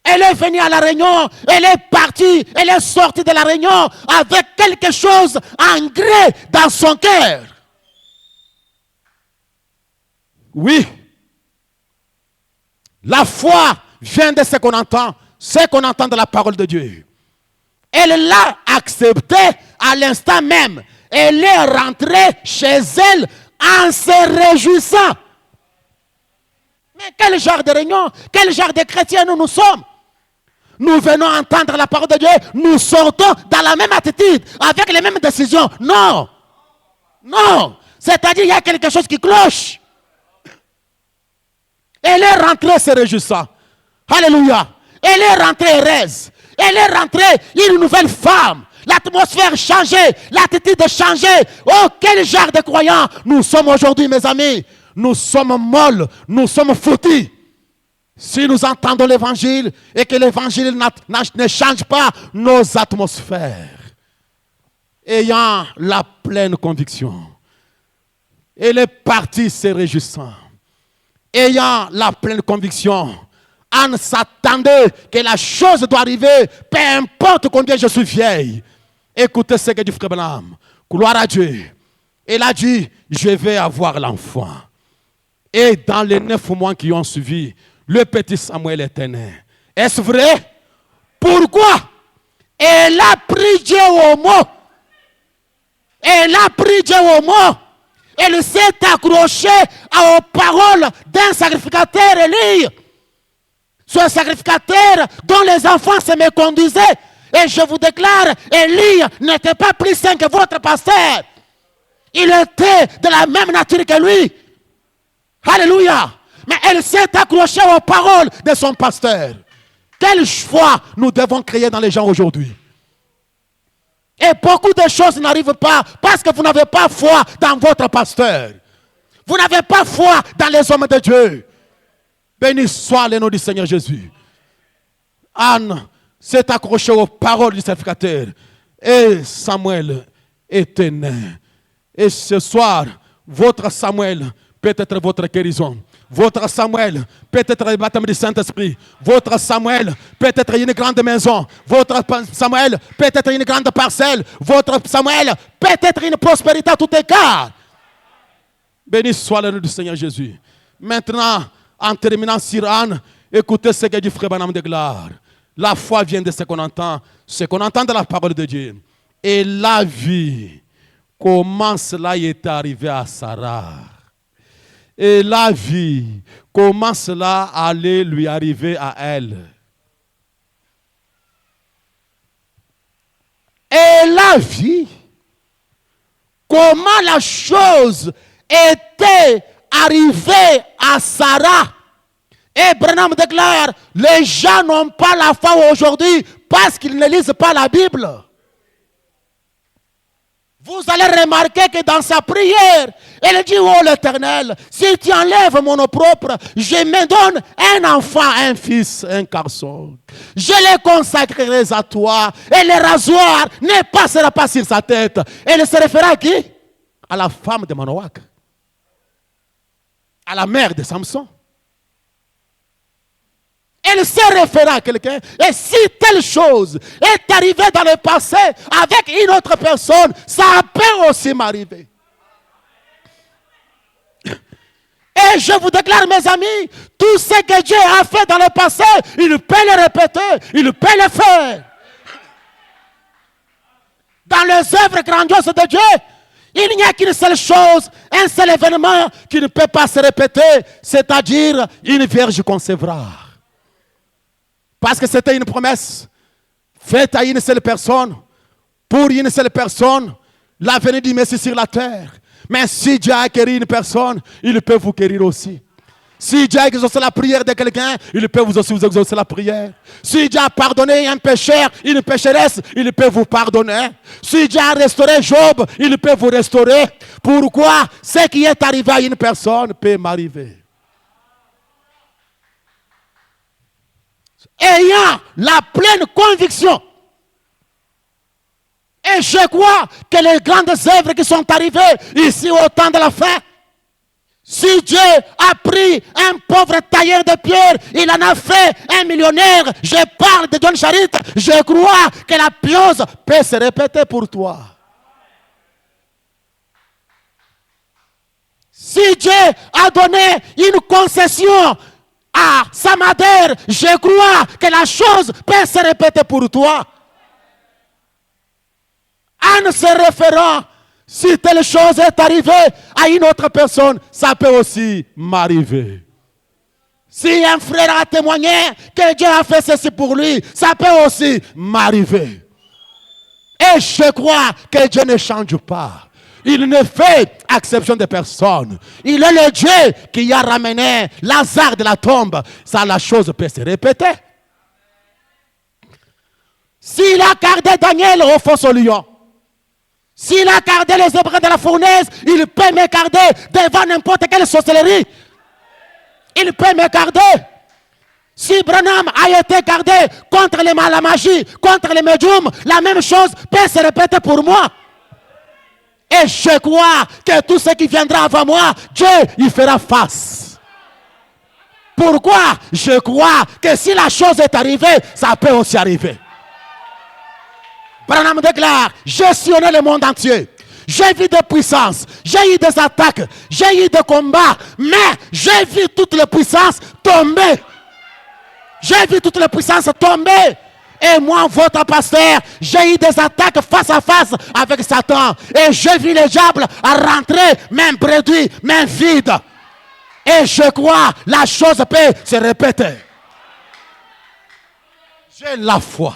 Elle est venue à la réunion, elle est partie, elle est sortie de la réunion avec quelque chose ancré dans son cœur. Oui, la foi vient de ce qu'on entend de la parole de Dieu. Elle l'a accepté à l'instant même. Elle est rentrée chez elle en se réjouissant. Mais quel genre de réunion, quel genre de chrétiens nous sommes? Nous venons entendre la parole de Dieu, nous sortons dans la même attitude, avec les mêmes décisions. Non. Non. C'est-à-dire, il y a quelque chose qui cloche. Elle est rentrée se réjouissant. Alléluia. Elle est rentrée heureuse. Elle est rentrée une nouvelle femme. L'atmosphère changée, l'attitude changée. Oh, quel genre de croyants nous sommes aujourd'hui, mes amis. Nous sommes molles, nous sommes foutus. Si nous entendons l'évangile et que l'évangile ne change pas nos atmosphères, ayant la pleine conviction, elle est partie se réjouissant. Ayant la pleine conviction, Anne s'attendait que la chose doit arriver, peu importe combien je suis vieille. Écoutez ce que dit Frère Branham. Gloire à Dieu. Elle a dit, je vais avoir l'enfant. Et dans les 9 mois qui ont suivi, le petit Samuel était né. Est-ce vrai? Pourquoi? Elle a pris Dieu au mot. Elle a pris Dieu au mot. Elle s'est accrochée aux paroles d'un sacrificateur Élie. Ce sacrificateur dont les enfants se méconduisaient. Et je vous déclare, Élie n'était pas plus saint que votre pasteur. Il était de la même nature que lui. Alléluia. Mais elle s'est accrochée aux paroles de son pasteur. Quelle foi nous devons créer dans les gens aujourd'hui. Et beaucoup de choses n'arrivent pas parce que vous n'avez pas foi dans votre pasteur. Vous n'avez pas foi dans les hommes de Dieu. Béni soit le nom du Seigneur Jésus. Anne s'est accrochée aux paroles du sacrificateur. Et Samuel était né. Et ce soir, votre Samuel peut être votre guérison. Votre Samuel peut être le baptême du Saint-Esprit. Votre Samuel peut être une grande maison. Votre Samuel peut être une grande parcelle. Votre Samuel peut être une prospérité à tout égard. Béni soit le nom du Seigneur Jésus. Maintenant, en terminant sur Anne, écoutez ce que dit Frère Branham de gloire. La foi vient de ce qu'on entend de la parole de Dieu. Et la vie, comment cela est arrivé à Sarah. Et la vie, comment cela allait lui arriver à elle. Et la vie, comment la chose était arrivée à Sarah. Et Branham déclare, les gens n'ont pas la foi aujourd'hui parce qu'ils ne lisent pas la Bible. Vous allez remarquer que dans sa prière, elle dit, oh l'Éternel, si tu enlèves mon opprobre, je me donne un enfant, un fils, un garçon. Je les consacrerai à toi et le rasoir ne passera pas sur sa tête. Elle se réfère à qui? À la femme de Manoach. À la mère de Samson. Elle se réfère à quelqu'un. Et si telle chose est arrivée dans le passé avec une autre personne, ça peut aussi m'arriver. Et je vous déclare, mes amis, tout ce que Dieu a fait dans le passé, il peut le répéter, il peut le faire. Dans les œuvres grandioses de Dieu, il n'y a qu'une seule chose, un seul événement qui ne peut pas se répéter, c'est-à-dire une vierge concevra. Parce que c'était une promesse faite à une seule personne, pour une seule personne, la venue du Messie sur la terre. Mais si Dieu a guéri une personne, il peut vous guérir aussi. Si Dieu a exaucé la prière de quelqu'un, il peut vous aussi vous exaucer la prière. Si Dieu a pardonné un pécheur, une pécheresse, il peut vous pardonner. Si Dieu a restauré Job, il peut vous restaurer. Pourquoi? Ce qui est arrivé à une personne peut m'arriver. Ayant la pleine conviction. Et je crois que les grandes œuvres qui sont arrivées ici au temps de la fin, si Dieu a pris un pauvre tailleur de pierre, il en a fait un millionnaire, je parle de John Charit, je crois que la chose peut se répéter pour toi. Si Dieu a donné une concession à Samader, je crois que la chose peut se répéter pour toi. En se référant, si telle chose est arrivée à une autre personne, ça peut aussi m'arriver. Si un frère a témoigné que Dieu a fait ceci pour lui, ça peut aussi m'arriver. Et je crois que Dieu ne change pas. Il ne fait exception de personne. Il est le Dieu qui a ramené Lazare de la tombe. Ça, la chose peut se répéter. S'il a gardé Daniel au fosse au lion, s'il a gardé les Hébreux de la fournaise, il peut me garder devant n'importe quelle sorcellerie. Il peut me garder. Si Branham a été gardé contre la magie, contre les médiums, la même chose peut se répéter pour moi. Et je crois que tout ce qui viendra avant moi, Dieu y fera face. Pourquoi? Je crois que si la chose est arrivée, ça peut aussi arriver. Branham déclare, j'ai sillonné le monde entier. j'ai vu des puissances, j'ai eu des attaques, j'ai eu des combats, mais j'ai vu toutes les puissances tomber. J'ai vu toutes les puissances tomber. Et moi, votre pasteur, j'ai eu des attaques face à face avec Satan. Et j'ai vu les diables à rentrer, même réduits, même vides. Et je crois, la chose peut se répéter. J'ai la foi,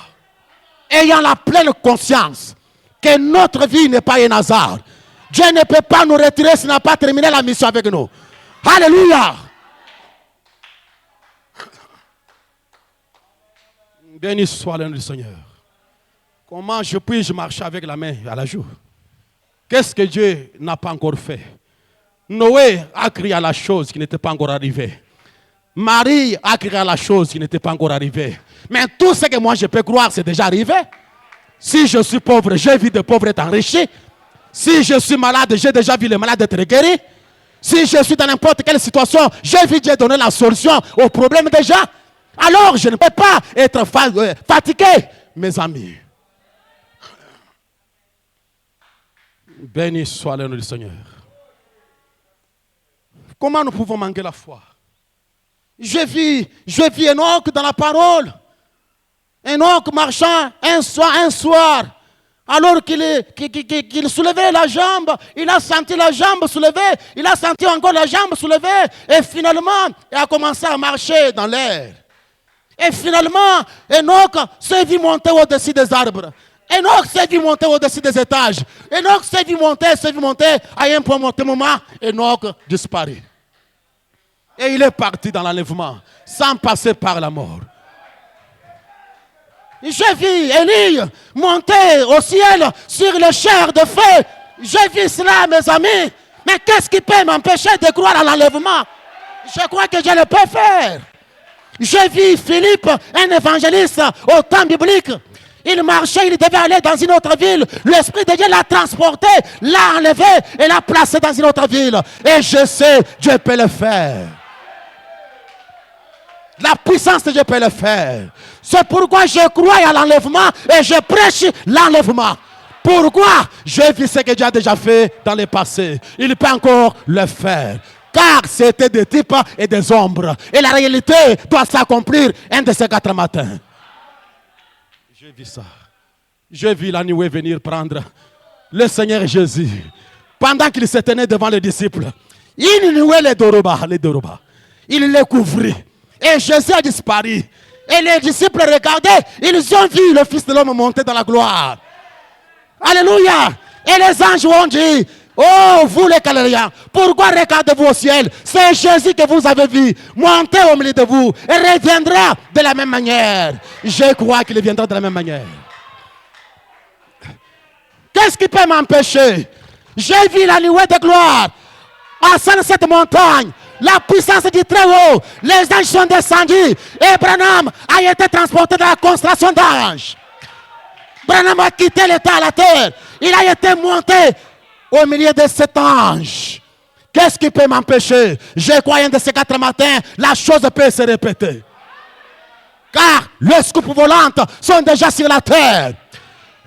ayant la pleine conscience que notre vie n'est pas un hasard. Dieu ne peut pas nous retirer s'il n'a pas terminé la mission avec nous. Alléluia. Béni soit le nom du Seigneur. Comment puis-je marcher avec la main à la joue? Qu'est-ce que Dieu n'a pas encore fait? Noé a crié à la chose qui n'était pas encore arrivée. Marie a crié à la chose qui n'était pas encore arrivée. Mais tout ce que moi je peux croire, c'est déjà arrivé. Si je suis pauvre, j'ai vu des pauvres être enrichis. Si je suis malade, j'ai déjà vu les malades être guéris. Si je suis dans n'importe quelle situation, j'ai vu Dieu donner la solution au problème déjà. Alors je ne peux pas être fatigué, mes amis. Béni soit le nom du Seigneur. Comment nous pouvons manquer la foi? Je vis Enoch dans la parole. Enoch marchant un soir, alors qu'il soulevait la jambe, il a senti la jambe soulevée, il a senti encore la jambe soulevée, et finalement, il a commencé à marcher dans l'air. Et finalement, Enoch s'est vu monter au-dessus des arbres. Enoch s'est vu monter au-dessus des étages. Enoch s'est vu monter, à un moment, Enoch disparu. Et il est parti dans l'enlèvement, sans passer par la mort. J'ai vu Élie monter au ciel sur le char de feu. J'ai vu cela, mes amis. Mais qu'est-ce qui peut m'empêcher de croire à l'enlèvement? Je crois que je le peux faire. J'ai vu Philippe, un évangéliste au temps biblique. Il marchait, il devait aller dans une autre ville. L'Esprit de Dieu l'a transporté, l'a enlevé et l'a placé dans une autre ville. Et je sais, Dieu peut le faire. La puissance de Dieu peut le faire. C'est pourquoi je crois à l'enlèvement et je prêche l'enlèvement. Pourquoi? J'ai vu ce que Dieu a déjà fait dans le passé. Il peut encore le faire. Car c'était des types et des ombres. Et la réalité doit s'accomplir un de ces 4 matins. J'ai vu ça. J'ai vu la nuée venir prendre le Seigneur Jésus. Pendant qu'il se tenait devant les disciples, il nouait les doroba. Il les couvrit. Et Jésus a disparu. Et les disciples regardaient. Ils ont vu le Fils de l'homme monter dans la gloire. Alléluia. Et les anges ont dit: oh, vous les Galiléens, pourquoi regardez-vous au ciel? C'est Jésus que vous avez vu monter au milieu de vous et reviendra de la même manière. Je crois qu'il viendra de la même manière. Qu'est-ce qui peut m'empêcher? J'ai vu la nuée de gloire en cette montagne. La puissance du Très-Haut. Les anges sont descendus. Et Branham a été transporté dans la constellation d'anges. Branham a quitté l'état à la terre. Il a été monté au milieu de cet ange. Qu'est-ce qui peut m'empêcher? Je crois un de ces 4 matins, la chose peut se répéter. Car les scoupes volantes sont déjà sur la terre.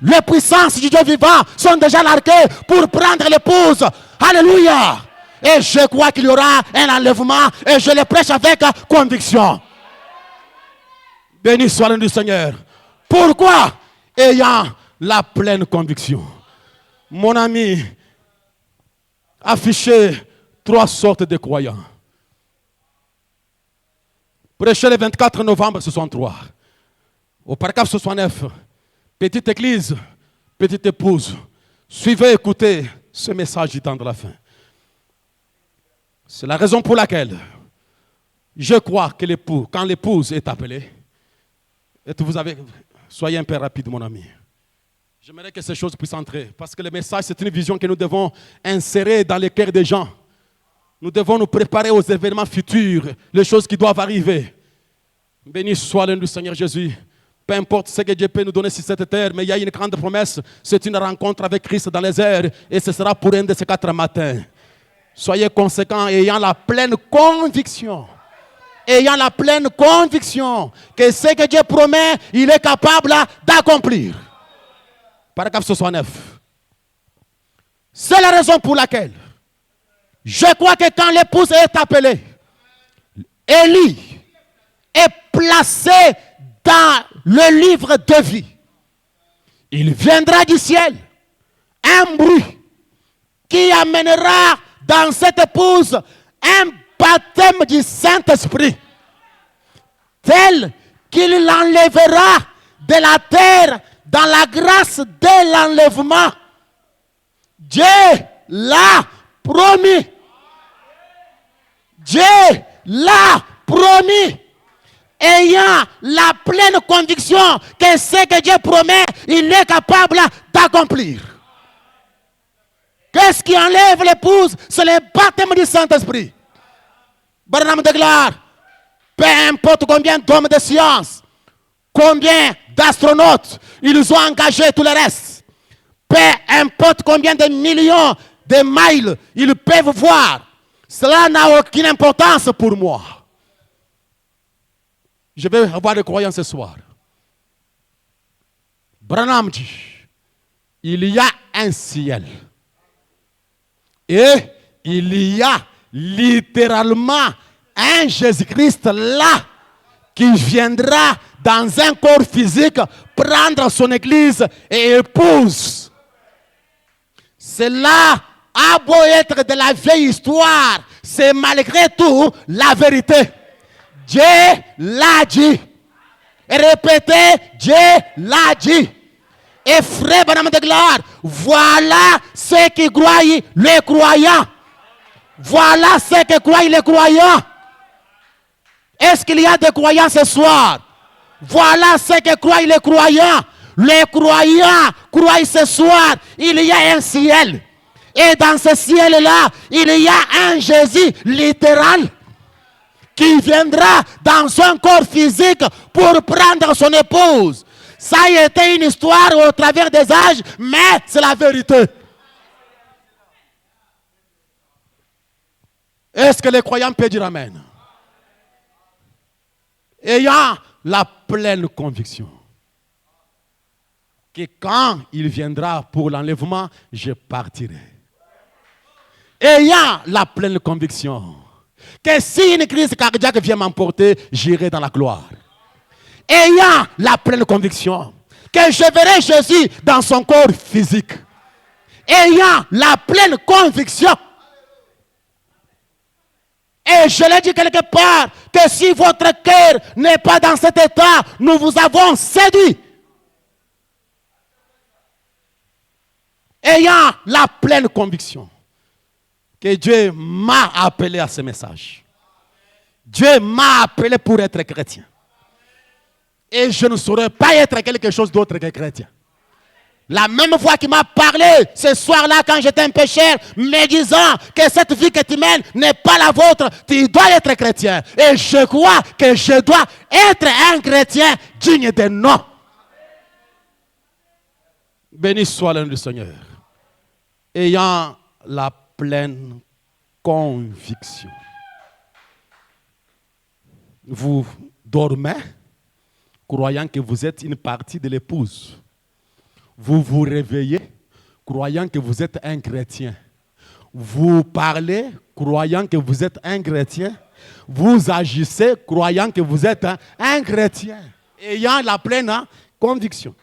Les puissances du Dieu vivant sont déjà larguées pour prendre l'épouse. Alléluia. Et je crois qu'il y aura un enlèvement et je le prêche avec conviction. Béni soit le nom du Seigneur. Pourquoi? Ayant la pleine conviction. Mon ami, affichez 3 sortes de croyants. Prêchez le 24 novembre 63. Au paragraphe 69. Petite église, petite épouse. Suivez, écoutez ce message du temps de la fin. C'est la raison pour laquelle je crois que l'époux, quand l'épouse est appelée, et soyez un peu rapide, mon ami. J'aimerais que ces choses puissent entrer, parce que le message, c'est une vision que nous devons insérer dans les cœurs des gens. Nous devons nous préparer aux événements futurs, les choses qui doivent arriver. Béni soit le nom du Seigneur Jésus. Peu importe ce que Dieu peut nous donner sur cette terre, mais il y a une grande promesse. C'est une rencontre avec Christ dans les airs, et ce sera pour un de ces 4 matins. Soyez conséquents, ayant la pleine conviction. Ayant la pleine conviction que ce que Dieu promet, il est capable d'accomplir. Paragraphe 69. C'est la raison pour laquelle je crois que quand l'épouse est appelée, Élie est placé dans le livre de vie. Il viendra du ciel un bruit qui amènera dans cette épouse un baptême du Saint-Esprit tel qu'il l'enlèvera de la terre dans la grâce de l'enlèvement. Dieu l'a promis. Dieu l'a promis. Ayant la pleine conviction que ce que Dieu promet, il est capable d'accomplir. Qu'est-ce qui enlève l'épouse? C'est le baptême du Saint-Esprit. Branham déclare, peu importe combien d'hommes de science, combien d'astronautes, ils ont engagé tout le reste. Peu importe combien de millions de miles ils peuvent voir. Cela n'a aucune importance pour moi. Je vais avoir des croyants ce soir. Branham dit, il y a un ciel. Et il y a littéralement un Jésus-Christ là qui viendra dans un corps physique prendre son église et épouse. Cela a beau être de la vieille histoire, c'est malgré tout la vérité. Dieu l'a dit. Et répétez, Dieu l'a dit. Et frère Branham déclare, voilà ce qui croient les croyants. Voilà ce que croient les croyants. Est-ce qu'il y a des croyants ce soir? Voilà ce que croient les croyants. Les croyants croient ce soir, il y a un ciel. Et dans ce ciel-là, il y a un Jésus littéral qui viendra dans son corps physique pour prendre son épouse. Ça a été une histoire au travers des âges, mais c'est la vérité. Est-ce que les croyants peuvent dire Amen? Ayant la pleine conviction que quand il viendra pour l'enlèvement, je partirai. Ayant la pleine conviction que si une crise cardiaque vient m'emporter, j'irai dans la gloire. Ayant la pleine conviction que je verrai Jésus dans son corps physique. Ayant la pleine conviction. Et je l'ai dit quelque part, que si votre cœur n'est pas dans cet état, nous vous avons séduit. Ayant la pleine conviction que Dieu m'a appelé à ce message. Dieu m'a appelé pour être chrétien. Et je ne saurais pas être quelque chose d'autre que chrétien. La même voix qui m'a parlé ce soir-là quand j'étais un pécheur, me disant que cette vie que tu mènes n'est pas la vôtre, tu dois être chrétien. Et je crois que je dois être un chrétien digne de nom. Béni soit le nom du Seigneur. Ayant la pleine conviction. Vous dormez croyant que vous êtes une partie de l'épouse. Vous vous réveillez croyant que vous êtes un chrétien. Vous parlez croyant que vous êtes un chrétien. Vous agissez croyant que vous êtes un chrétien. Ayant la pleine conviction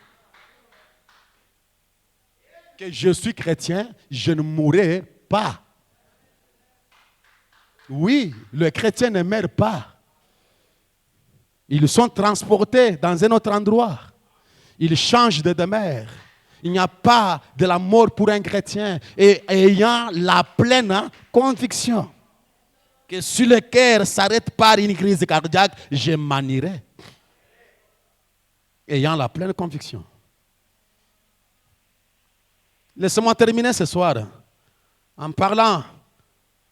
que je suis chrétien, je ne mourrai pas. Oui, le chrétien ne meurt pas. Ils sont transportés dans un autre endroit. Ils changent de demeure. Il n'y a pas de la mort pour un chrétien. Et ayant la pleine conviction que si le cœur s'arrête par une crise cardiaque, je m'en irai. Ayant la pleine conviction. Laissez-moi terminer ce soir en parlant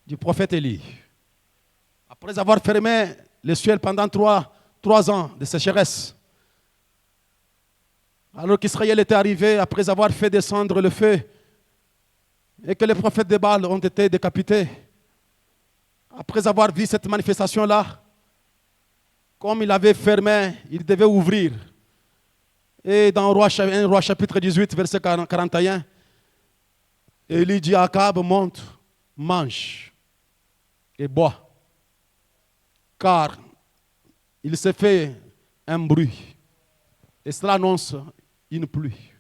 du prophète Élie. Après avoir fermé le ciel pendant trois ans de sécheresse, alors qu'Israël était arrivé après avoir fait descendre le feu et que les prophètes de Baal ont été décapités, après avoir vu cette manifestation-là, comme il avait fermé, il devait ouvrir. Et dans 1 Roi chapitre 18, verset 41, Et il dit à Akab, monte, mange et bois. Car il s'est fait un bruit. Et cela annonce une pluie.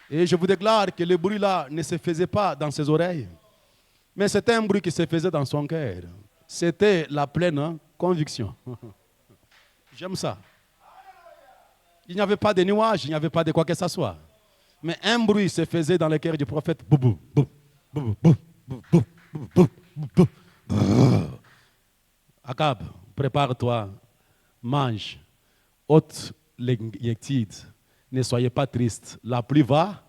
Et je vous déclare que le bruit-là ne se faisait pas dans ses oreilles, mais c'était un bruit qui se faisait dans son cœur. C'était la pleine conviction. J'aime ça. Il n'y avait pas de nuages, il n'y avait pas de quoi que ce soit. Mais un bruit se faisait dans le cœur du prophète. Boubou, boubou, boubou, boubou, boubou, boubou, boubou. Akab, prépare-toi, mange, ôte les yectides. Ne soyez pas tristes. La pluie va.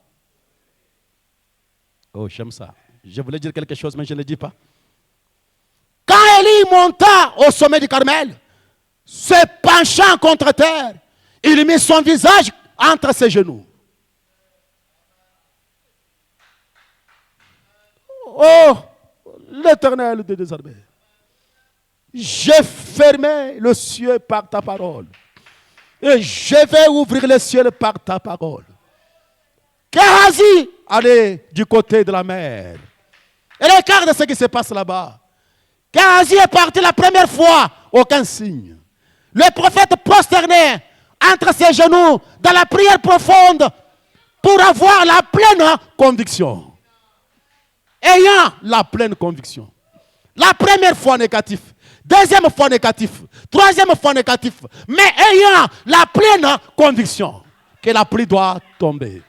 Oh, j'aime ça. Je voulais dire quelque chose, mais je ne le dis pas. Quand Élie monta au sommet du Carmel, se penchant contre terre, il mit son visage entre ses genoux. Oh, l'Éternel de désarmés, j'ai fermé le ciel par ta parole. Et je vais ouvrir le ciel par ta parole. Géhazi allait du côté de la mer. Et regarde ce qui se passe là-bas. Géhazi est parti la première fois, aucun signe. Le prophète prosterné entre ses genoux dans la prière profonde pour avoir la pleine conviction. Ayant la pleine conviction. La première fois négatif. Deuxième fois négatif. Troisième fois négatif. Mais ayant la pleine conviction que la pluie doit tomber.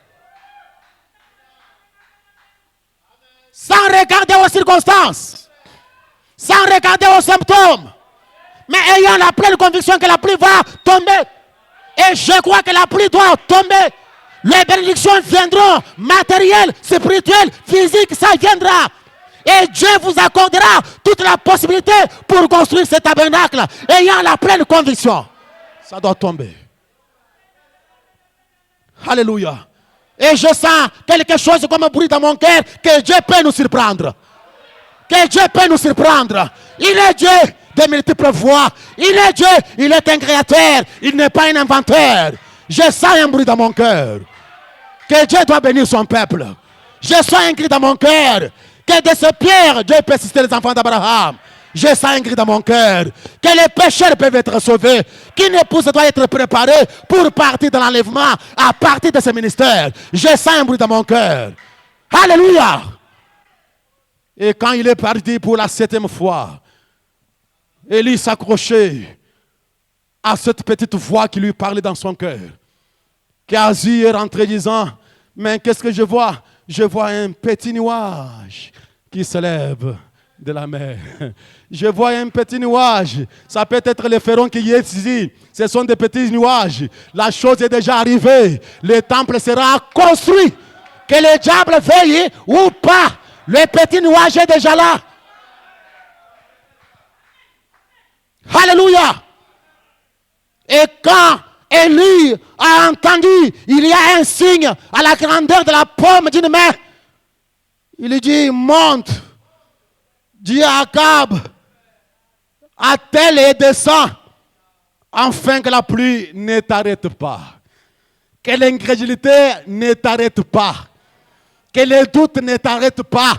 Sans regarder aux circonstances. Sans regarder aux symptômes. Mais ayant la pleine conviction que la pluie va tomber. Et je crois que la pluie doit tomber. Les bénédictions viendront. Matérielles, spirituelles, physiques, ça viendra. Et Dieu vous accordera toute la possibilité pour construire ce tabernacle. Ayant la pleine conviction. Ça doit tomber. Alléluia. Et je sens quelque chose comme un bruit dans mon cœur que Dieu peut nous surprendre. Que Dieu peut nous surprendre. Il est Dieu de multiples voix. Il est Dieu, il est un créateur. Il n'est pas un inventeur. Je sens un bruit dans mon cœur. Que Dieu doit bénir son peuple. Je sens un cri dans mon cœur. Que de ces pierres, Dieu peut susciter les enfants d'Abraham. Je sens un cri dans mon cœur. Que les pécheurs peuvent être sauvés. Qu'une épouse doit être préparée pour partir dans l'enlèvement à partir de ce ministère. Je sens un bruit dans mon cœur. Alléluia. Et quand il est parti pour la 7e fois, Élie s'accrochait à cette petite voix qui lui parlait dans son cœur. Géhazi est rentré disant, mais qu'est-ce que je vois? Je vois un petit nuage qui se lève de la mer. Je vois un petit nuage. Ça peut être le pharaon qui est ici. Ce sont des petits nuages. La chose est déjà arrivée. Le temple sera construit. Que le diable veille ou pas. Le petit nuage est déjà là. Alléluia. Et quand Élie a entendu, il y a un signe à la grandeur de la paume d'une main. Il dit, monte, dis à Akab, attelle et descend, afin que la pluie ne t'arrête pas. Que l'incrédulité ne t'arrête pas. Que les doutes ne t'arrêtent pas.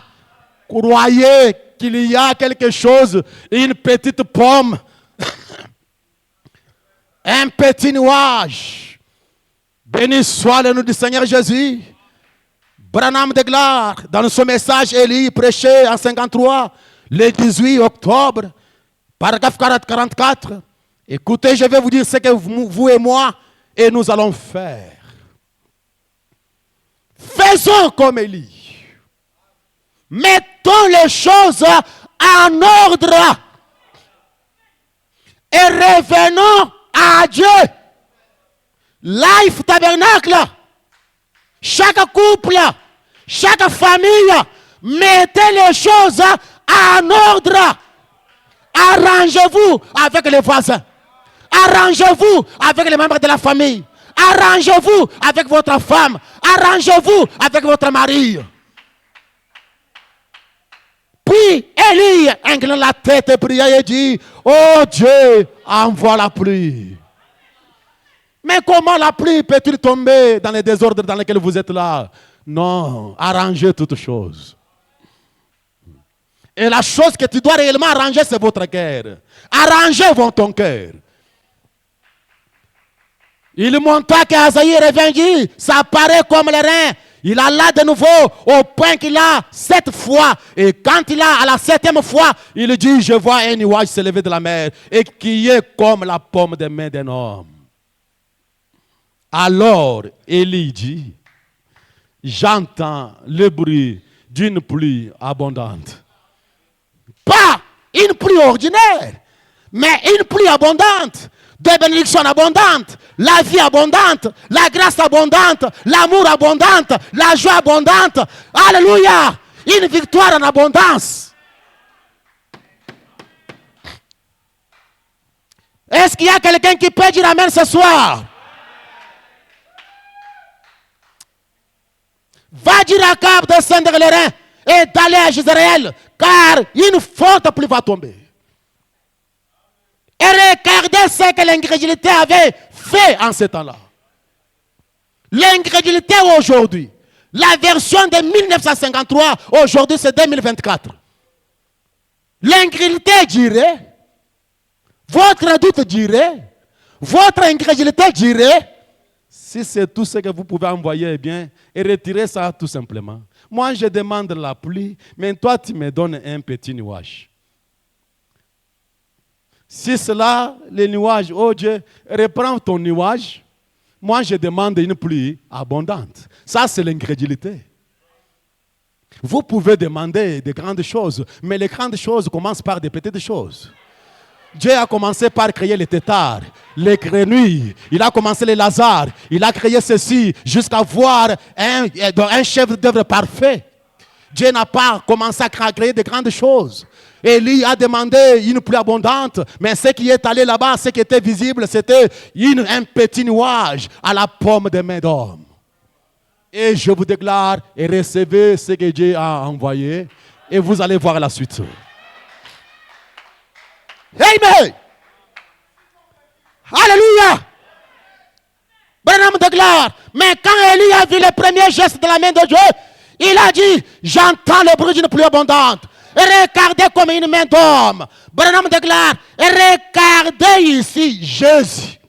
Croyez qu'il y a quelque chose, une petite pomme, un petit nuage. Béni soit le nom du Seigneur Jésus. Branham de gloire, dans son message, Élie prêchait en 53, le 18 octobre, paragraphe 44. Écoutez, je vais vous dire ce que vous et moi, et nous allons faire. Faisons comme Élie. Mettons les choses en ordre. Et revenons à Dieu. Life Tabernacle. Chaque couple, chaque famille, mettez les choses en ordre. Arrangez-vous avec les voisins. Arrangez-vous avec les membres de la famille. Arrangez-vous avec votre femme. Arrangez-vous avec votre mari. Puis Élie incline la tête et pria et dit, oh Dieu, envoie la pluie. Mais comment la pluie peut-il tomber dans les désordres dans lesquels vous êtes là? Non, arrangez toutes choses. Et la chose que tu dois réellement arranger, c'est votre cœur. Arrangez ton cœur. Il montra qu'Asaïe revint, ça paraît comme les reins. Il alla de nouveau au point qu'il a 7 fois. Et quand il a à la 7e fois, il dit, je vois un nuage s'élever de la mer et qui est comme la paume des mains d'un homme. Alors Élie dit, j'entends le bruit d'une pluie abondante. Pas une pluie ordinaire, mais une pluie abondante. Des bénédictions abondantes, la vie abondante, la grâce abondante, l'amour abondante, la joie abondante. Alléluia! Une victoire en abondance. Est-ce qu'il y a quelqu'un qui peut dire amen ce soir? Va dire à Akab de descendre les reins et d'aller à Jezreel, car une forte pluie va tomber. Et regardez ce que l'incrédulité avait fait en ce temps-là. L'incrédulité aujourd'hui, la version de 1953, aujourd'hui c'est 2024. L'incrédulité dirait, votre doute dirait, votre incrédulité dirait, si c'est tout ce que vous pouvez envoyer, eh bien, et retirer ça tout simplement. Moi, je demande la pluie, mais toi, tu me donnes un petit nuage. Si cela, les nuages, oh Dieu, reprends ton nuage. Moi, je demande une pluie abondante. Ça, c'est l'incrédulité. Vous pouvez demander de grandes choses, mais les grandes choses commencent par des petites choses. Dieu a commencé par créer les tétards, les grenouilles. Il a commencé les Lazare. Il a créé ceci jusqu'à voir un chef d'œuvre parfait. Dieu n'a pas commencé à créer de grandes choses. Élie a demandé une pluie abondante, mais ce qui est allé là-bas, ce qui était visible, c'était un petit nuage à la paume des mains d'homme. Et je vous déclare, et recevez ce que Dieu a envoyé, et vous allez voir la suite. Amen. Alléluia. Branham déclare, mais quand Élie a vu le premier geste de la main de Dieu, il a dit, j'entends le bruit d'une pluie abondante. Et regardez comme une main d'homme. Branham déclare, et regardez ici Jésus.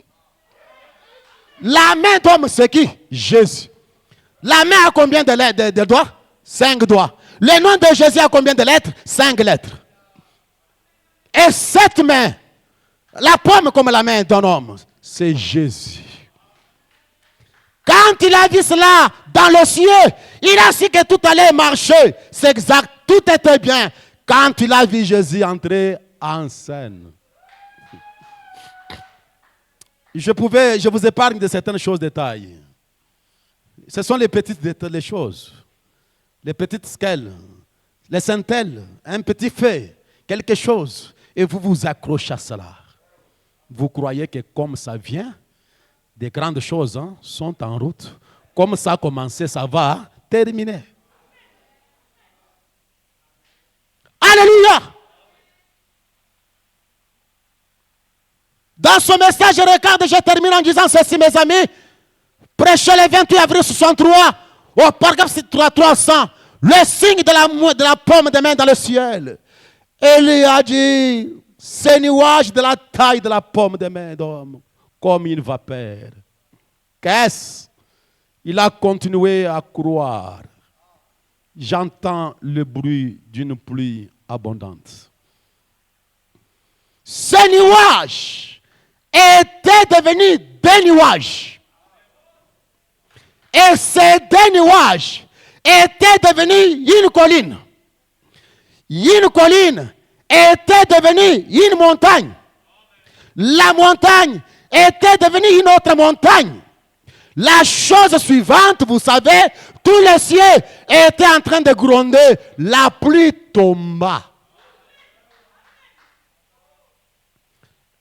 La main d'homme, c'est qui? Jésus. La main a combien de doigts? 5 doigts. Le nom de Jésus a combien de lettres? 5 lettres. Et cette main, la paume comme la main d'un homme, c'est Jésus. Quand il a vu cela dans le ciel, il a su que tout allait marcher. C'est exact, tout était bien. Quand il a vu Jésus entrer en scène. Je vous épargne de certaines choses détails. Ce sont les petites les choses. Les petites scales, les centelles, un petit fait, quelque chose. Et vous vous accrochez à cela. Vous croyez que comme ça vient, des grandes choses sont en route. Comme ça a commencé, ça va terminer. Alléluia! Dans ce message, je termine en disant ceci, mes amis. Prêchez le 28 avril 63, au paragraphe 300, le signe de la paume de main dans le ciel. Élie a dit, ces nuages de la taille de la paume de main d'homme, comme une vapeur. Qu'est-ce? Il a continué à croire. J'entends le bruit d'une pluie abondante. Ces nuages étaient devenus des nuages. Et ces deux nuages étaient devenus une colline. Une colline était devenue une montagne. La montagne était devenue une autre montagne. La chose suivante, vous savez, tout le ciel était en train de gronder. La pluie tomba.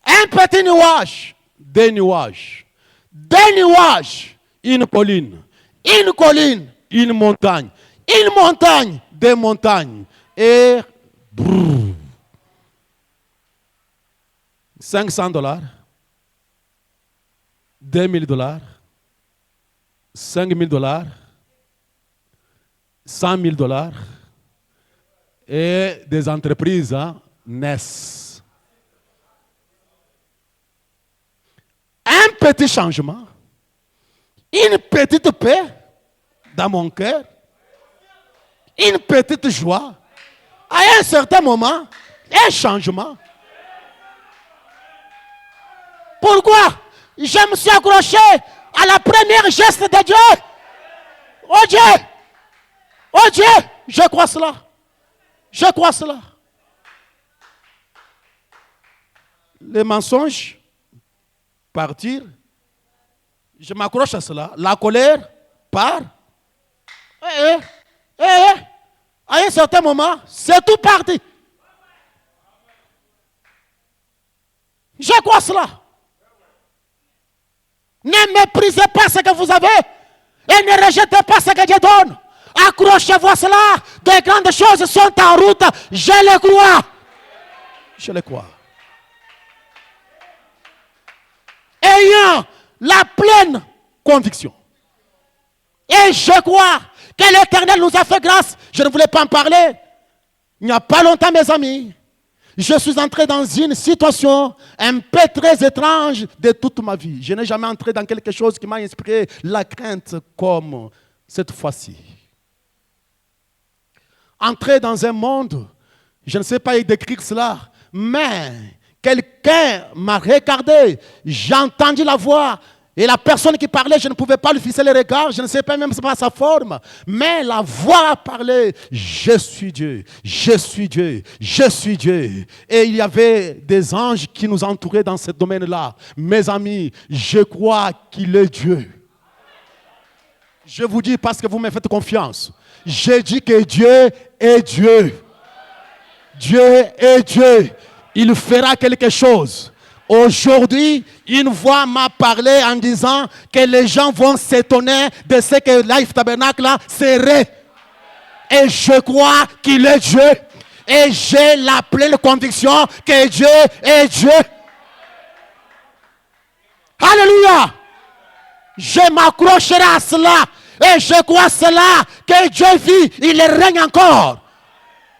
Un petit nuage, deux nuages. Deux nuages, une colline, une montagne, deux montagnes. Et brrr, $500, $2000, $5000, 100 000 dollars et des entreprises naissent. Un petit changement, une petite paix dans mon cœur, une petite joie, à un certain moment, un changement. Pourquoi je me suis accroché à la première geste de Dieu? Oh Dieu! Oh Dieu! Je crois cela. Je crois cela. Les mensonges, partir, je m'accroche à cela. La colère part. À un certain moment, c'est tout parti. Je crois cela. Ne méprisez pas ce que vous avez et ne rejetez pas ce que Dieu donne. Accrochez-vous à cela. De grandes choses sont en route. Je le crois. Je le crois. Ayant la pleine conviction. Et je crois que l'Éternel nous a fait grâce. Je ne voulais pas en parler. Il n'y a pas longtemps, mes amis, je suis entré dans une situation un peu très étrange de toute ma vie. Je n'ai jamais entré dans quelque chose qui m'a inspiré la crainte comme cette fois-ci. Entrer dans un monde, je ne sais pas décrire cela, mais quelqu'un m'a regardé, j'ai entendu la voix. Et la personne qui parlait, je ne pouvais pas lui fixer le regard, je ne sais pas même pas sa forme. Mais la voix parlait, je suis Dieu, je suis Dieu, je suis Dieu. Et il y avait des anges qui nous entouraient dans ce domaine-là. Mes amis, je crois qu'il est Dieu. Je vous dis parce que vous me faites confiance. J'ai dit que Dieu est Dieu. Dieu est Dieu. Il fera quelque chose. Aujourd'hui, une voix m'a parlé en disant que les gens vont s'étonner de ce que Life Tabernacle serait. Et je crois qu'il est Dieu. Et j'ai la pleine conviction que Dieu est Dieu. Alléluia. Je m'accrocherai à cela. Et je crois cela, que Dieu vit, il règne encore.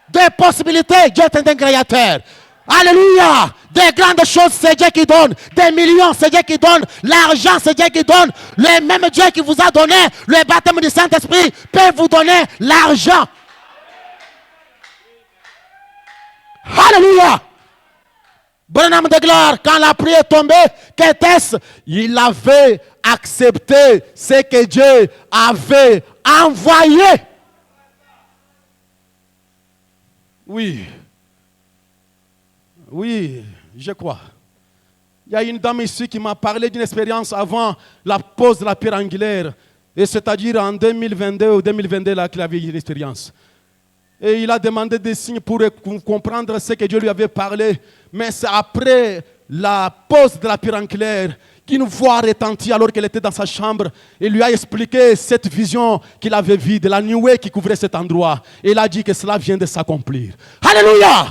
Des possibilités, Dieu est un créateur. Alléluia. Des grandes choses, c'est Dieu qui donne. Des millions, c'est Dieu qui donne. L'argent, c'est Dieu qui donne. Le même Dieu qui vous a donné le baptême du Saint-Esprit peut vous donner l'argent. Alléluia. Bonhomme de gloire, quand la pluie est tombée, qu'était-ce? Il avait accepté ce que Dieu avait envoyé. Oui. Oui, je crois. Il y a une dame ici qui m'a parlé d'une expérience avant la pose de la pierre angulaire. Et c'est-à-dire en 2022 ou 2022 là qu'il avait eu une expérience. Et il a demandé des signes pour comprendre ce que Dieu lui avait parlé. Mais c'est après la pose de la pierre angulaire qu'une voix retentit alors qu'elle était dans sa chambre. Et lui a expliqué cette vision qu'il avait vue de la nuée qui couvrait cet endroit. Et il a dit que cela vient de s'accomplir. Alléluia!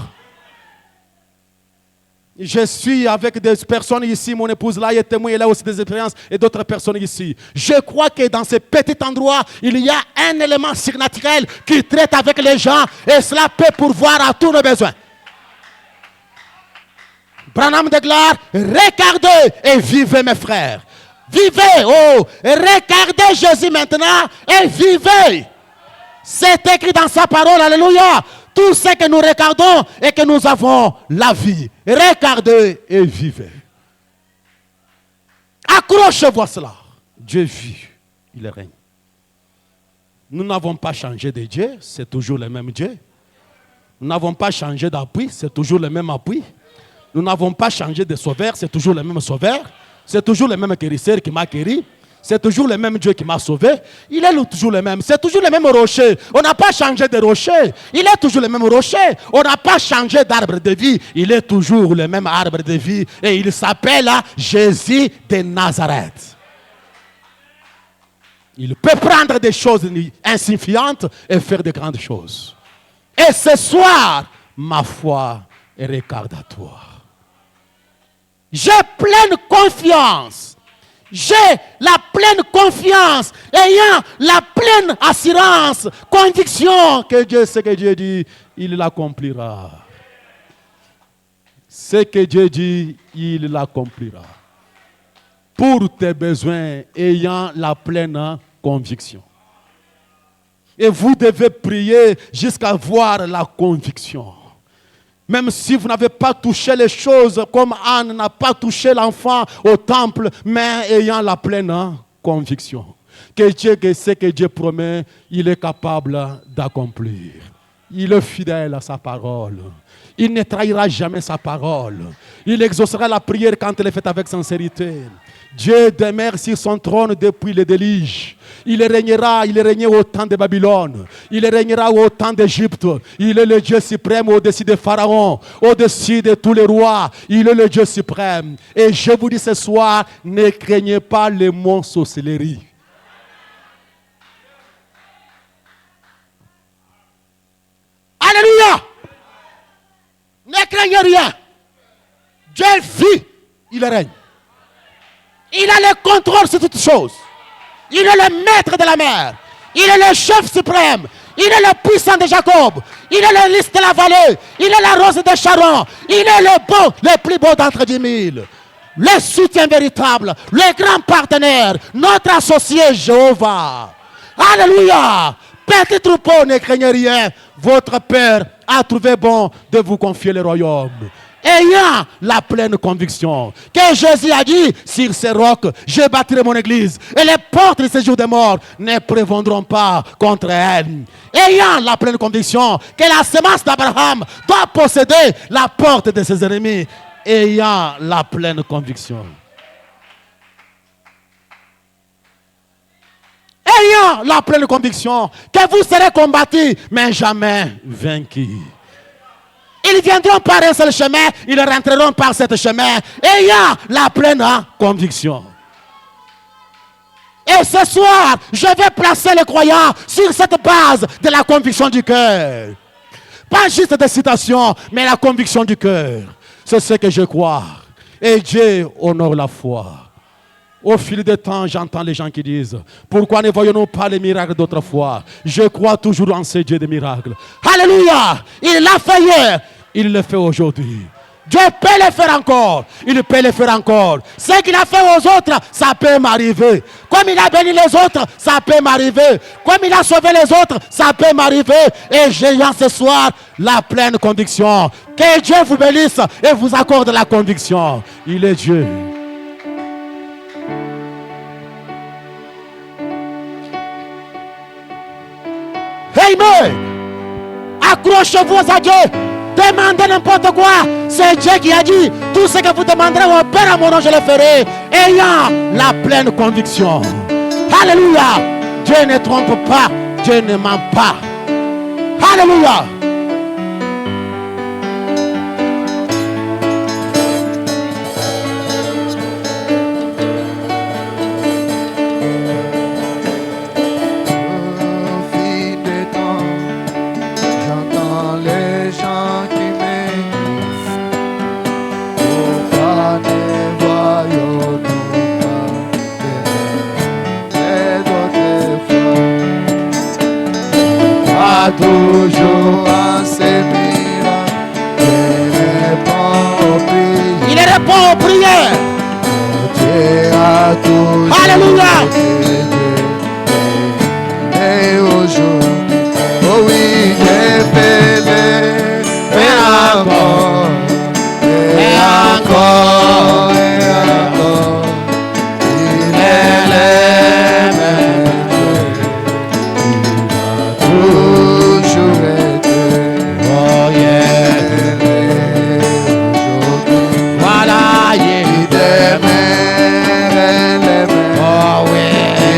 Je suis avec des personnes ici, mon épouse là est témoin, elle a aussi des expériences et d'autres personnes ici. Je crois que dans ce petit endroit, il y a un élément surnaturel qui traite avec les gens et cela peut pourvoir à tous nos besoins. Branham de gloire, regardez et vivez mes frères. Vivez, oh, regardez Jésus maintenant et vivez. C'est écrit dans sa parole, alléluia. Tout ce que nous regardons et que nous avons la vie. Regardez et vivez. Accrochez-vous à cela. Dieu vit, il règne. Nous n'avons pas changé de Dieu, c'est toujours le même Dieu. Nous n'avons pas changé d'appui, c'est toujours le même appui. Nous n'avons pas changé de sauveur, c'est toujours le même sauveur. C'est toujours le même guérisseur qui m'a guéri. C'est toujours le même Dieu qui m'a sauvé. Il est toujours le même. C'est toujours le même rocher. On n'a pas changé de rocher. Il est toujours le même rocher. On n'a pas changé d'arbre de vie. Il est toujours le même arbre de vie. Et il s'appelle Jésus de Nazareth. Il peut prendre des choses insignifiantes et faire de grandes choses. Et ce soir, ma foi est regardatoire. J'ai pleine confiance j'ai la pleine confiance, ayant la pleine assurance, conviction que Dieu, ce que Dieu dit, il l'accomplira. Ce que Dieu dit, il l'accomplira. Pour tes besoins, ayant la pleine conviction. Et vous devez prier jusqu'à voir la conviction. Même si vous n'avez pas touché les choses comme Anne n'a pas touché l'enfant au temple, mais ayant la pleine conviction. Que Dieu, que ce que Dieu promet, il est capable d'accomplir. Il est fidèle à sa parole. Il ne trahira jamais sa parole. Il exaucera la prière quand elle est faite avec sincérité. Dieu demeure sur son trône depuis le déluge. Il régnait au temps de Babylone. Il régnera au temps d'Égypte. Il est le Dieu suprême au-dessus de Pharaon, au-dessus de tous les rois. Il est le Dieu suprême. Et je vous dis ce soir, ne craignez pas les mots sorcellerie. Alléluia! Ne craignez rien. Dieu vit, il règne. Il a le contrôle sur toutes choses. Il est le maître de la mer. Il est le chef suprême. Il est le puissant de Jacob. Il est le lys de la vallée. Il est la rose de Sharon. Il est le beau, le plus beau d'entre 10 000. Le soutien véritable, le grand partenaire, notre associé Jéhovah. Alléluia. Petit troupeau, ne craignez rien. Votre Père a trouvé bon de vous confier le royaume. Ayant la pleine conviction que Jésus a dit, sur ces rocs, je bâtirai mon église et les portes de ces jours de mort ne prévaudront pas contre elle. Ayant la pleine conviction que la semence d'Abraham doit posséder la porte de ses ennemis. Ayant la pleine conviction. Ayant la pleine conviction que vous serez combattus, mais jamais vaincus. Ils viendront par un seul chemin, ils rentreront par ce chemin, ayant la pleine conviction. Et ce soir, je vais placer les croyants sur cette base de la conviction du cœur. Pas juste des citations, mais la conviction du cœur. C'est ce que je crois. Et Dieu honore la foi. Au fil du temps, j'entends les gens qui disent, pourquoi ne voyons-nous pas les miracles d'autrefois? Je crois toujours en ce Dieu des miracles. Alléluia! Il l'a fait hier, il le fait aujourd'hui. Dieu peut le faire encore, il peut le faire encore. Ce qu'il a fait aux autres, ça peut m'arriver. Comme il a béni les autres, ça peut m'arriver. Comme il a sauvé les autres, ça peut m'arriver. Et j'ai ce soir la pleine conviction. Que Dieu vous bénisse et vous accorde la conviction. Il est Dieu. Amen. Accrochez-vous à Dieu. Demandez n'importe quoi. C'est Dieu qui a dit, tout ce que vous demanderez au Père à mon nom, je le ferai. Ayant la pleine conviction. Alléluia. Dieu ne trompe pas. Dieu ne ment pas. Alléluia. Toujours à ses miracles, il répond aux prières. Dieu a toujours Alléluia. Et aujourd'hui, oh oui, j'ai fait et encore, et encore, et encore, il est le même Dieu, il a toujours été, Oh yeah. aujourd'hui, Voilà, yeah. il demeure le même. Oh ouais.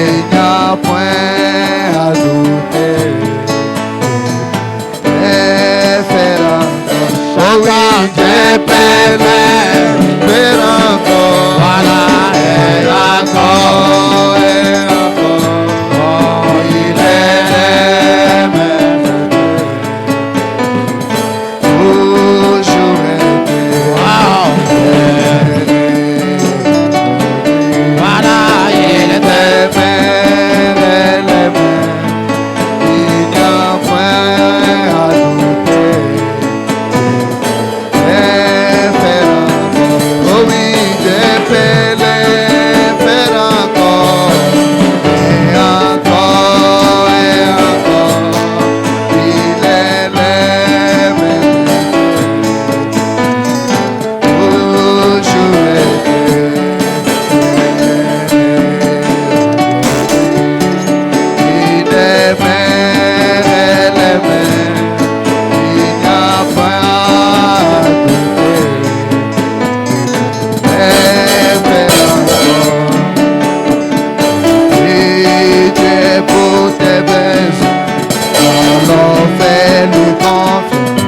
fais-lui confiance.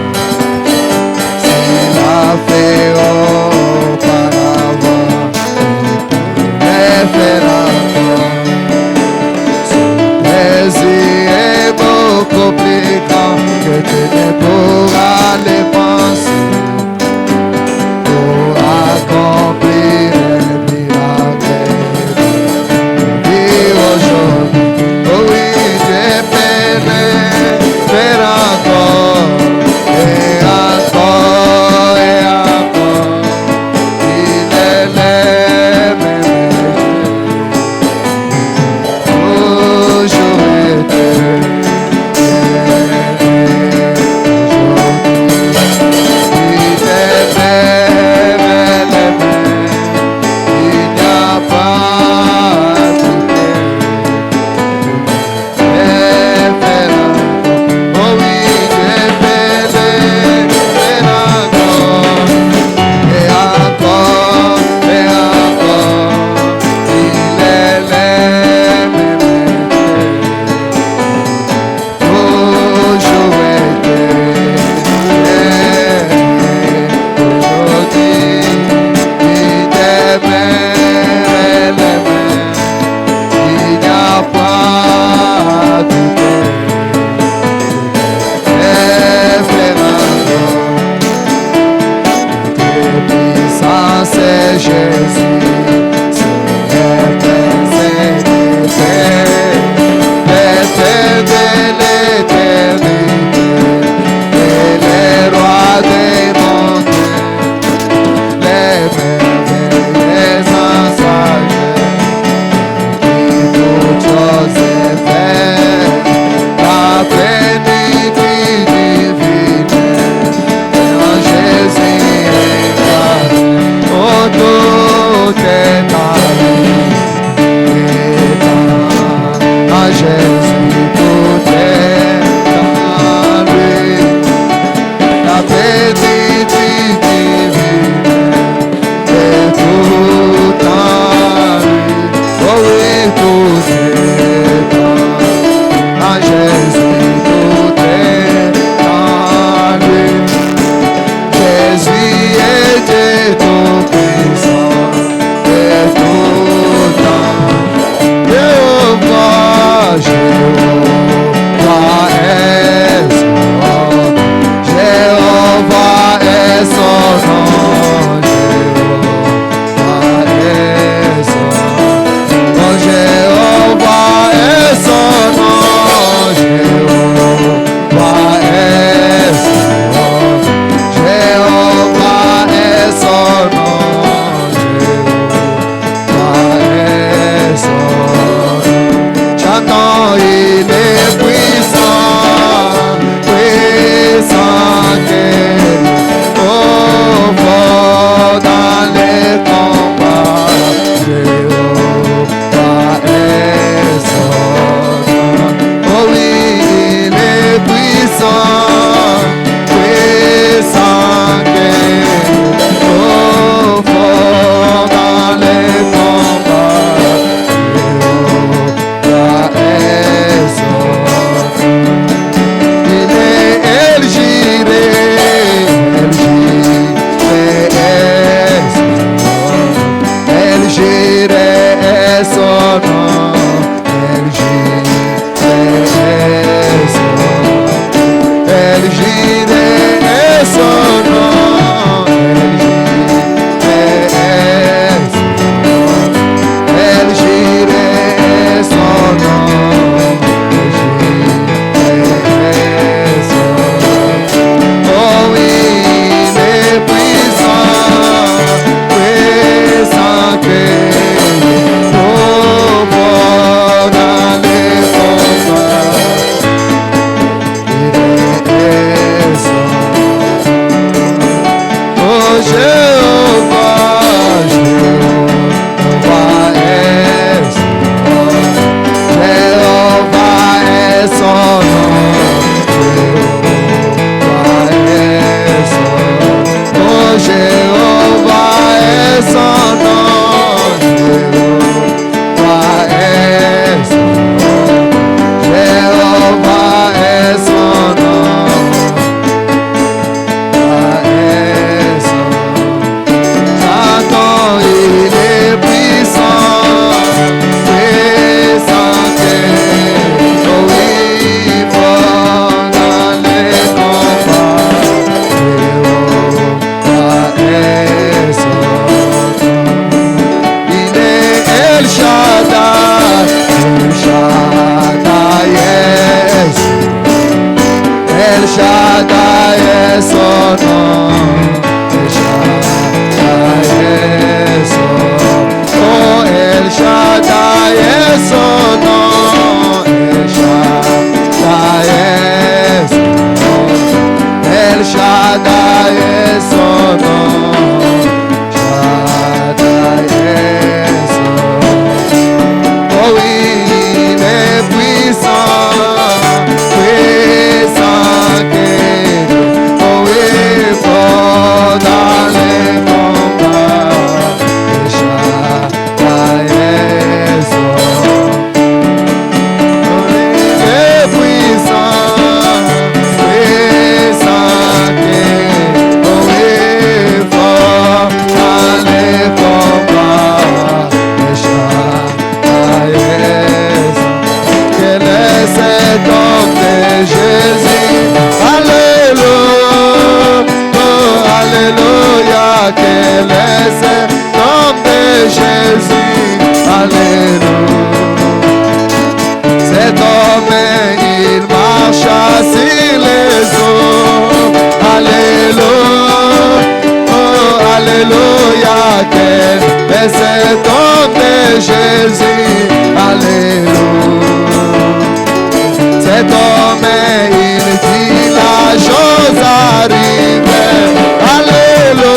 S'il a fait auparavant, il pourrait faire encore. Son plaisir est beaucoup plus grand que tu ne pourras le penser. Pour accomplir un miracle, vivre aujourd'hui. Oh oui, je peux le faire encore. cet homme de Jésus. Alléluia. Cet homme, il dit la chose arrive. Alléluia.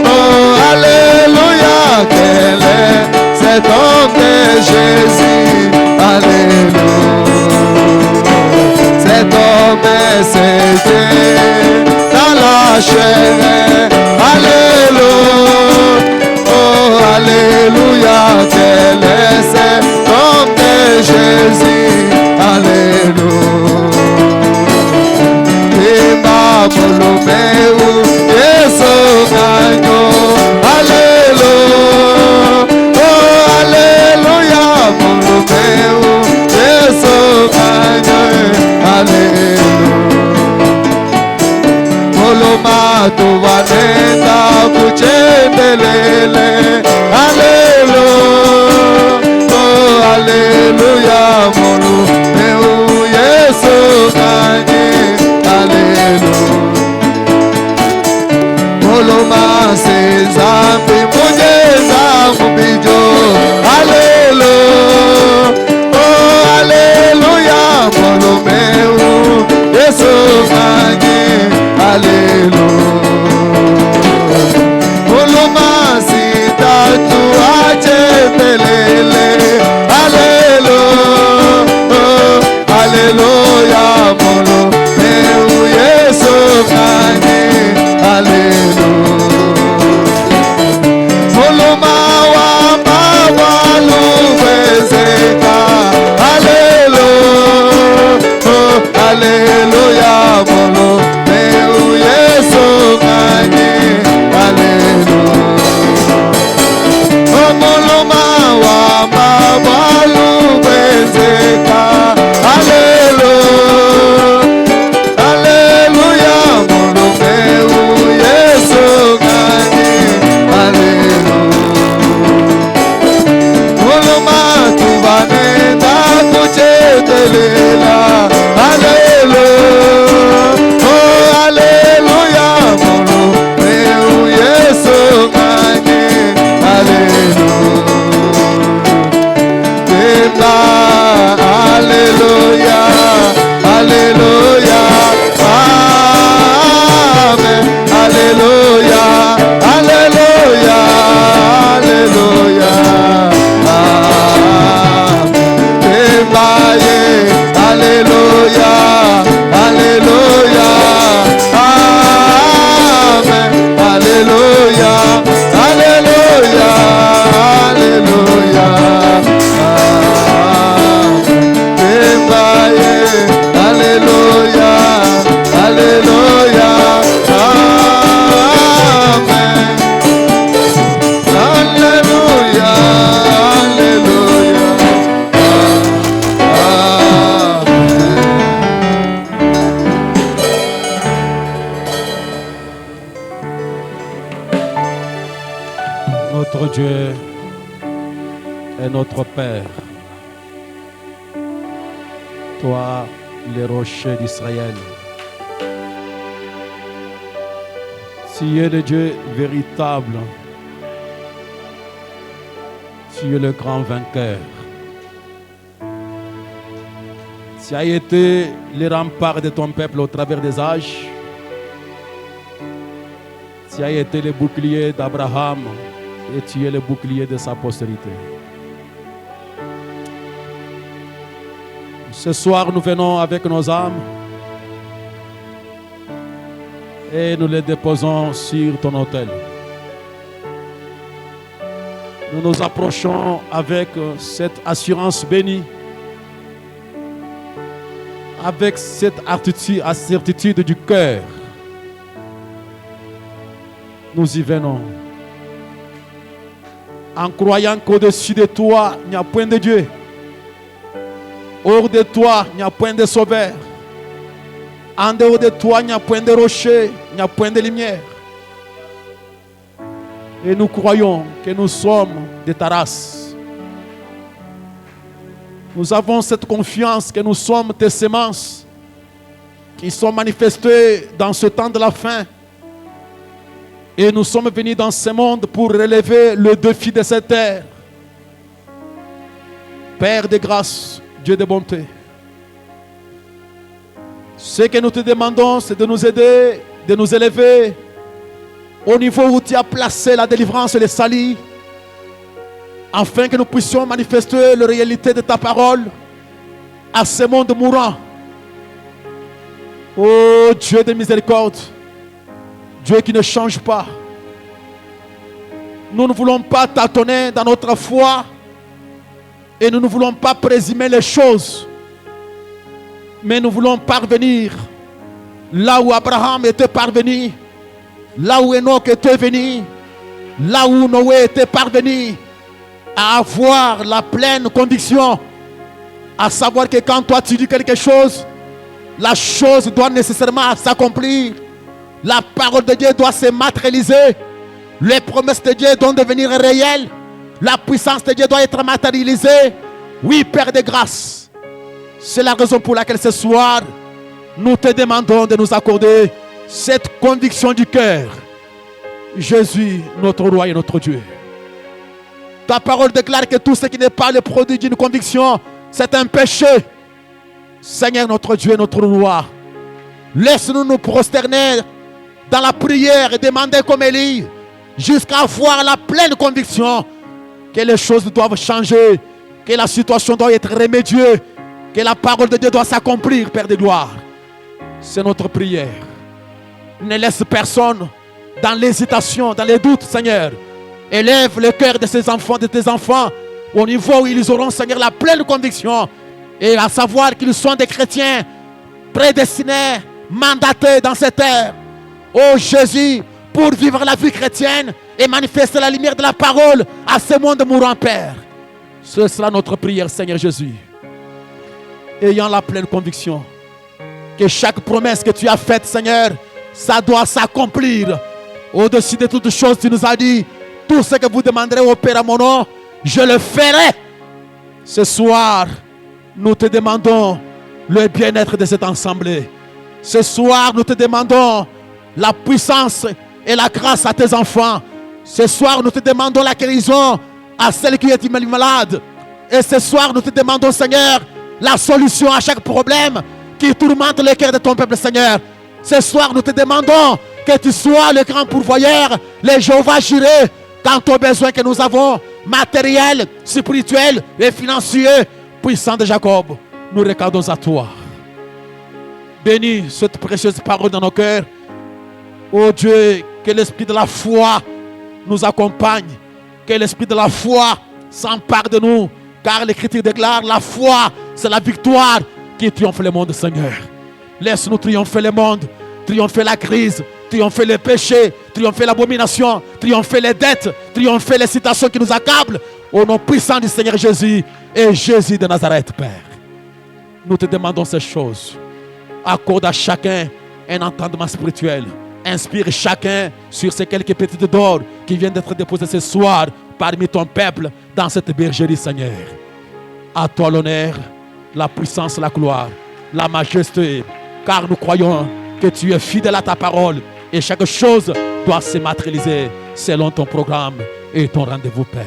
Oh, alléluia. Quel est cet homme de Jésus. Alléluia. Cet homme, c'est Dieu dans la chair. Alléluia. Oh, alléluia. Quel est cet homme de Jésus. Alléluia. Ima molomeu Yesu ganyo. Alléluia. Oh, alléluia. Molomeu Yesu ganyo. Alléluia. Moloma tuvanenda kuchendelele. Alléluia. Oh, alléluia. Molomeu Yesu ganyo. Alléluia. Moloma sezambi mujeza mubijo. Alléluia. Oh, alléluia. Molomeu Yesu ganyo. Alléluia. Moloma sitatu achendelele. Alléluia. Oh, alléluia. Molomeu Yesu ganyo. Alléluia. Moloma wa baba luwezeka. Alléluia. Oh, alléluia. Molomeu Yesu ganyo. Alléluia. Oh, moloma wa baba luwezeka. Alléluia. Alléluia. Molomeu Yesu ganyo. Alléluia. Moloma tuvanenda kuchetelela. Alléluia. Oh, alléluia. Molomeu Yesu ganyo. Alléluia. Tema. Alléluia. Alléluia. Amen. Alléluia. Alléluia. Alléluia. Amen. Temaye. Alléluia. Alléluia. Amen. Alléluia. Alléluia. Alléluia. Amen. Temaye. Alléluia. Alléluia. Amen. Alléluia. Alléluia. Amen. Notre Dieu est notre Père. Toi, les rochers d'Israël. Tu es le Dieu véritable. Tu es le grand vainqueur. Tu as été le rempart de ton peuple au travers des âges. Tu as été le bouclier d'Abraham et tu es le bouclier de sa postérité. Ce soir, nous venons avec nos âmes et nous les déposons sur ton autel. Nous nous approchons avec cette assurance bénie, avec cette certitude du cœur. Nous y venons en croyant qu'au-dessus de toi, il n'y a point de Dieu. Hors de toi, il n'y a point de sauveur. En dehors de toi, il n'y a point de rocher, il n'y a point de lumière. Et nous croyons que nous sommes de ta race. Nous avons cette confiance que nous sommes tes semences qui sont manifestées dans ce temps de la fin. Et nous sommes venus dans ce monde pour relever le défi de cette terre. Père de grâce, Dieu de bonté, ce que nous te demandons, c'est de nous aider, de nous élever au niveau où tu as placé la délivrance et le salut, afin que nous puissions manifester la réalité de ta parole à ce monde mourant. Oh Dieu de miséricorde, Dieu qui ne change pas. Nous ne voulons pas tâtonner dans notre foi et nous ne voulons pas présumer les choses, mais nous voulons parvenir là où Abraham était parvenu, là où Enoch était venu, là où Noé était parvenu, à avoir la pleine conviction, à savoir que quand toi tu dis quelque chose, la chose doit nécessairement s'accomplir. La parole de Dieu doit se matérialiser. Les promesses de Dieu doivent devenir réelles. La puissance de Dieu doit être matérialisée. Oui, Père de grâce, c'est la raison pour laquelle ce soir, nous te demandons de nous accorder cette conviction du cœur. Jésus, notre roi et notre Dieu. Ta parole déclare que tout ce qui n'est pas le produit d'une conviction, c'est un péché. Seigneur notre Dieu, notre roi, laisse-nous nous prosterner dans la prière et demander comme Élie, jusqu'à avoir la pleine conviction que les choses doivent changer, que la situation doit être remédiée, que la parole de Dieu doit s'accomplir, Père de gloire. C'est notre prière. Ne laisse personne dans l'hésitation, dans les doutes, Seigneur. Élève le cœur de ces enfants, de tes enfants, au niveau où ils auront, Seigneur, la pleine conviction, et à savoir qu'ils sont des chrétiens prédestinés, mandatés dans cette terre. Oh Jésus, pour vivre la vie chrétienne et manifester la lumière de la parole à ce monde mourant, Père. Ce sera notre prière, Seigneur Jésus. Ayant la pleine conviction que chaque promesse que tu as faite, Seigneur, ça doit s'accomplir. Au-dessus de toutes choses, tu nous as dit, tout ce que vous demanderez au Père à mon nom, je le ferai. Ce soir, nous te demandons le bien-être de cette assemblée. Ce soir, nous te demandons la puissance et la grâce à tes enfants. Ce soir, nous te demandons la guérison à celle qui est malade. Et ce soir, nous te demandons, Seigneur, la solution à chaque problème qui tourmente le cœur de ton peuple, Seigneur. Ce soir, nous te demandons que tu sois le grand pourvoyeur, le Jéhovah Jireh, quant aux besoins que nous avons, matériels, spirituels et financiers. Puissant de Jacob, nous regardons à toi. Bénis cette précieuse parole dans nos cœurs. Oh Dieu, que l'esprit de la foi nous accompagne. Que l'esprit de la foi s'empare de nous. Car l'Écriture déclare, la foi, c'est la victoire qui triomphe le monde, Seigneur. Laisse-nous triompher le monde, triompher la crise, triompher le péché, triompher l'abomination, triompher les dettes, triompher les situations qui nous accablent. Au nom puissant du Seigneur Jésus et Jésus de Nazareth, Père. Nous te demandons ces choses. Accorde à chacun un entendement spirituel. Inspire chacun sur ces quelques petites d'or qui viennent d'être déposées ce soir parmi ton peuple dans cette bergerie, Seigneur. À toi l'honneur, la puissance, la gloire, la majesté, car nous croyons que tu es fidèle à ta parole et chaque chose doit se matérialiser selon ton programme et ton rendez-vous, Père.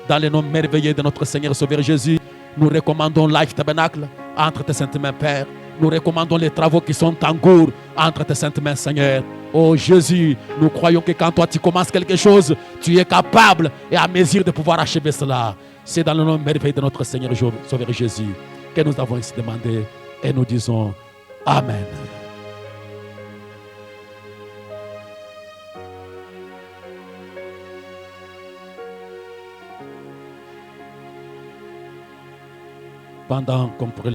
Dans le nom merveilleux de notre Seigneur et Sauveur Jésus, nous recommandons Life Tabernacle entre tes saintes mains, Père. Nous recommandons les travaux qui sont en cours entre tes saintes mains, Seigneur. Oh Jésus, nous croyons que quand toi tu commences quelque chose, tu es capable et à mesure de pouvoir achever cela. C'est dans le nom merveilleux de notre Seigneur et Sauveur Jésus que nous avons ici demandé et nous disons Amen. Pendant qu'on pourrait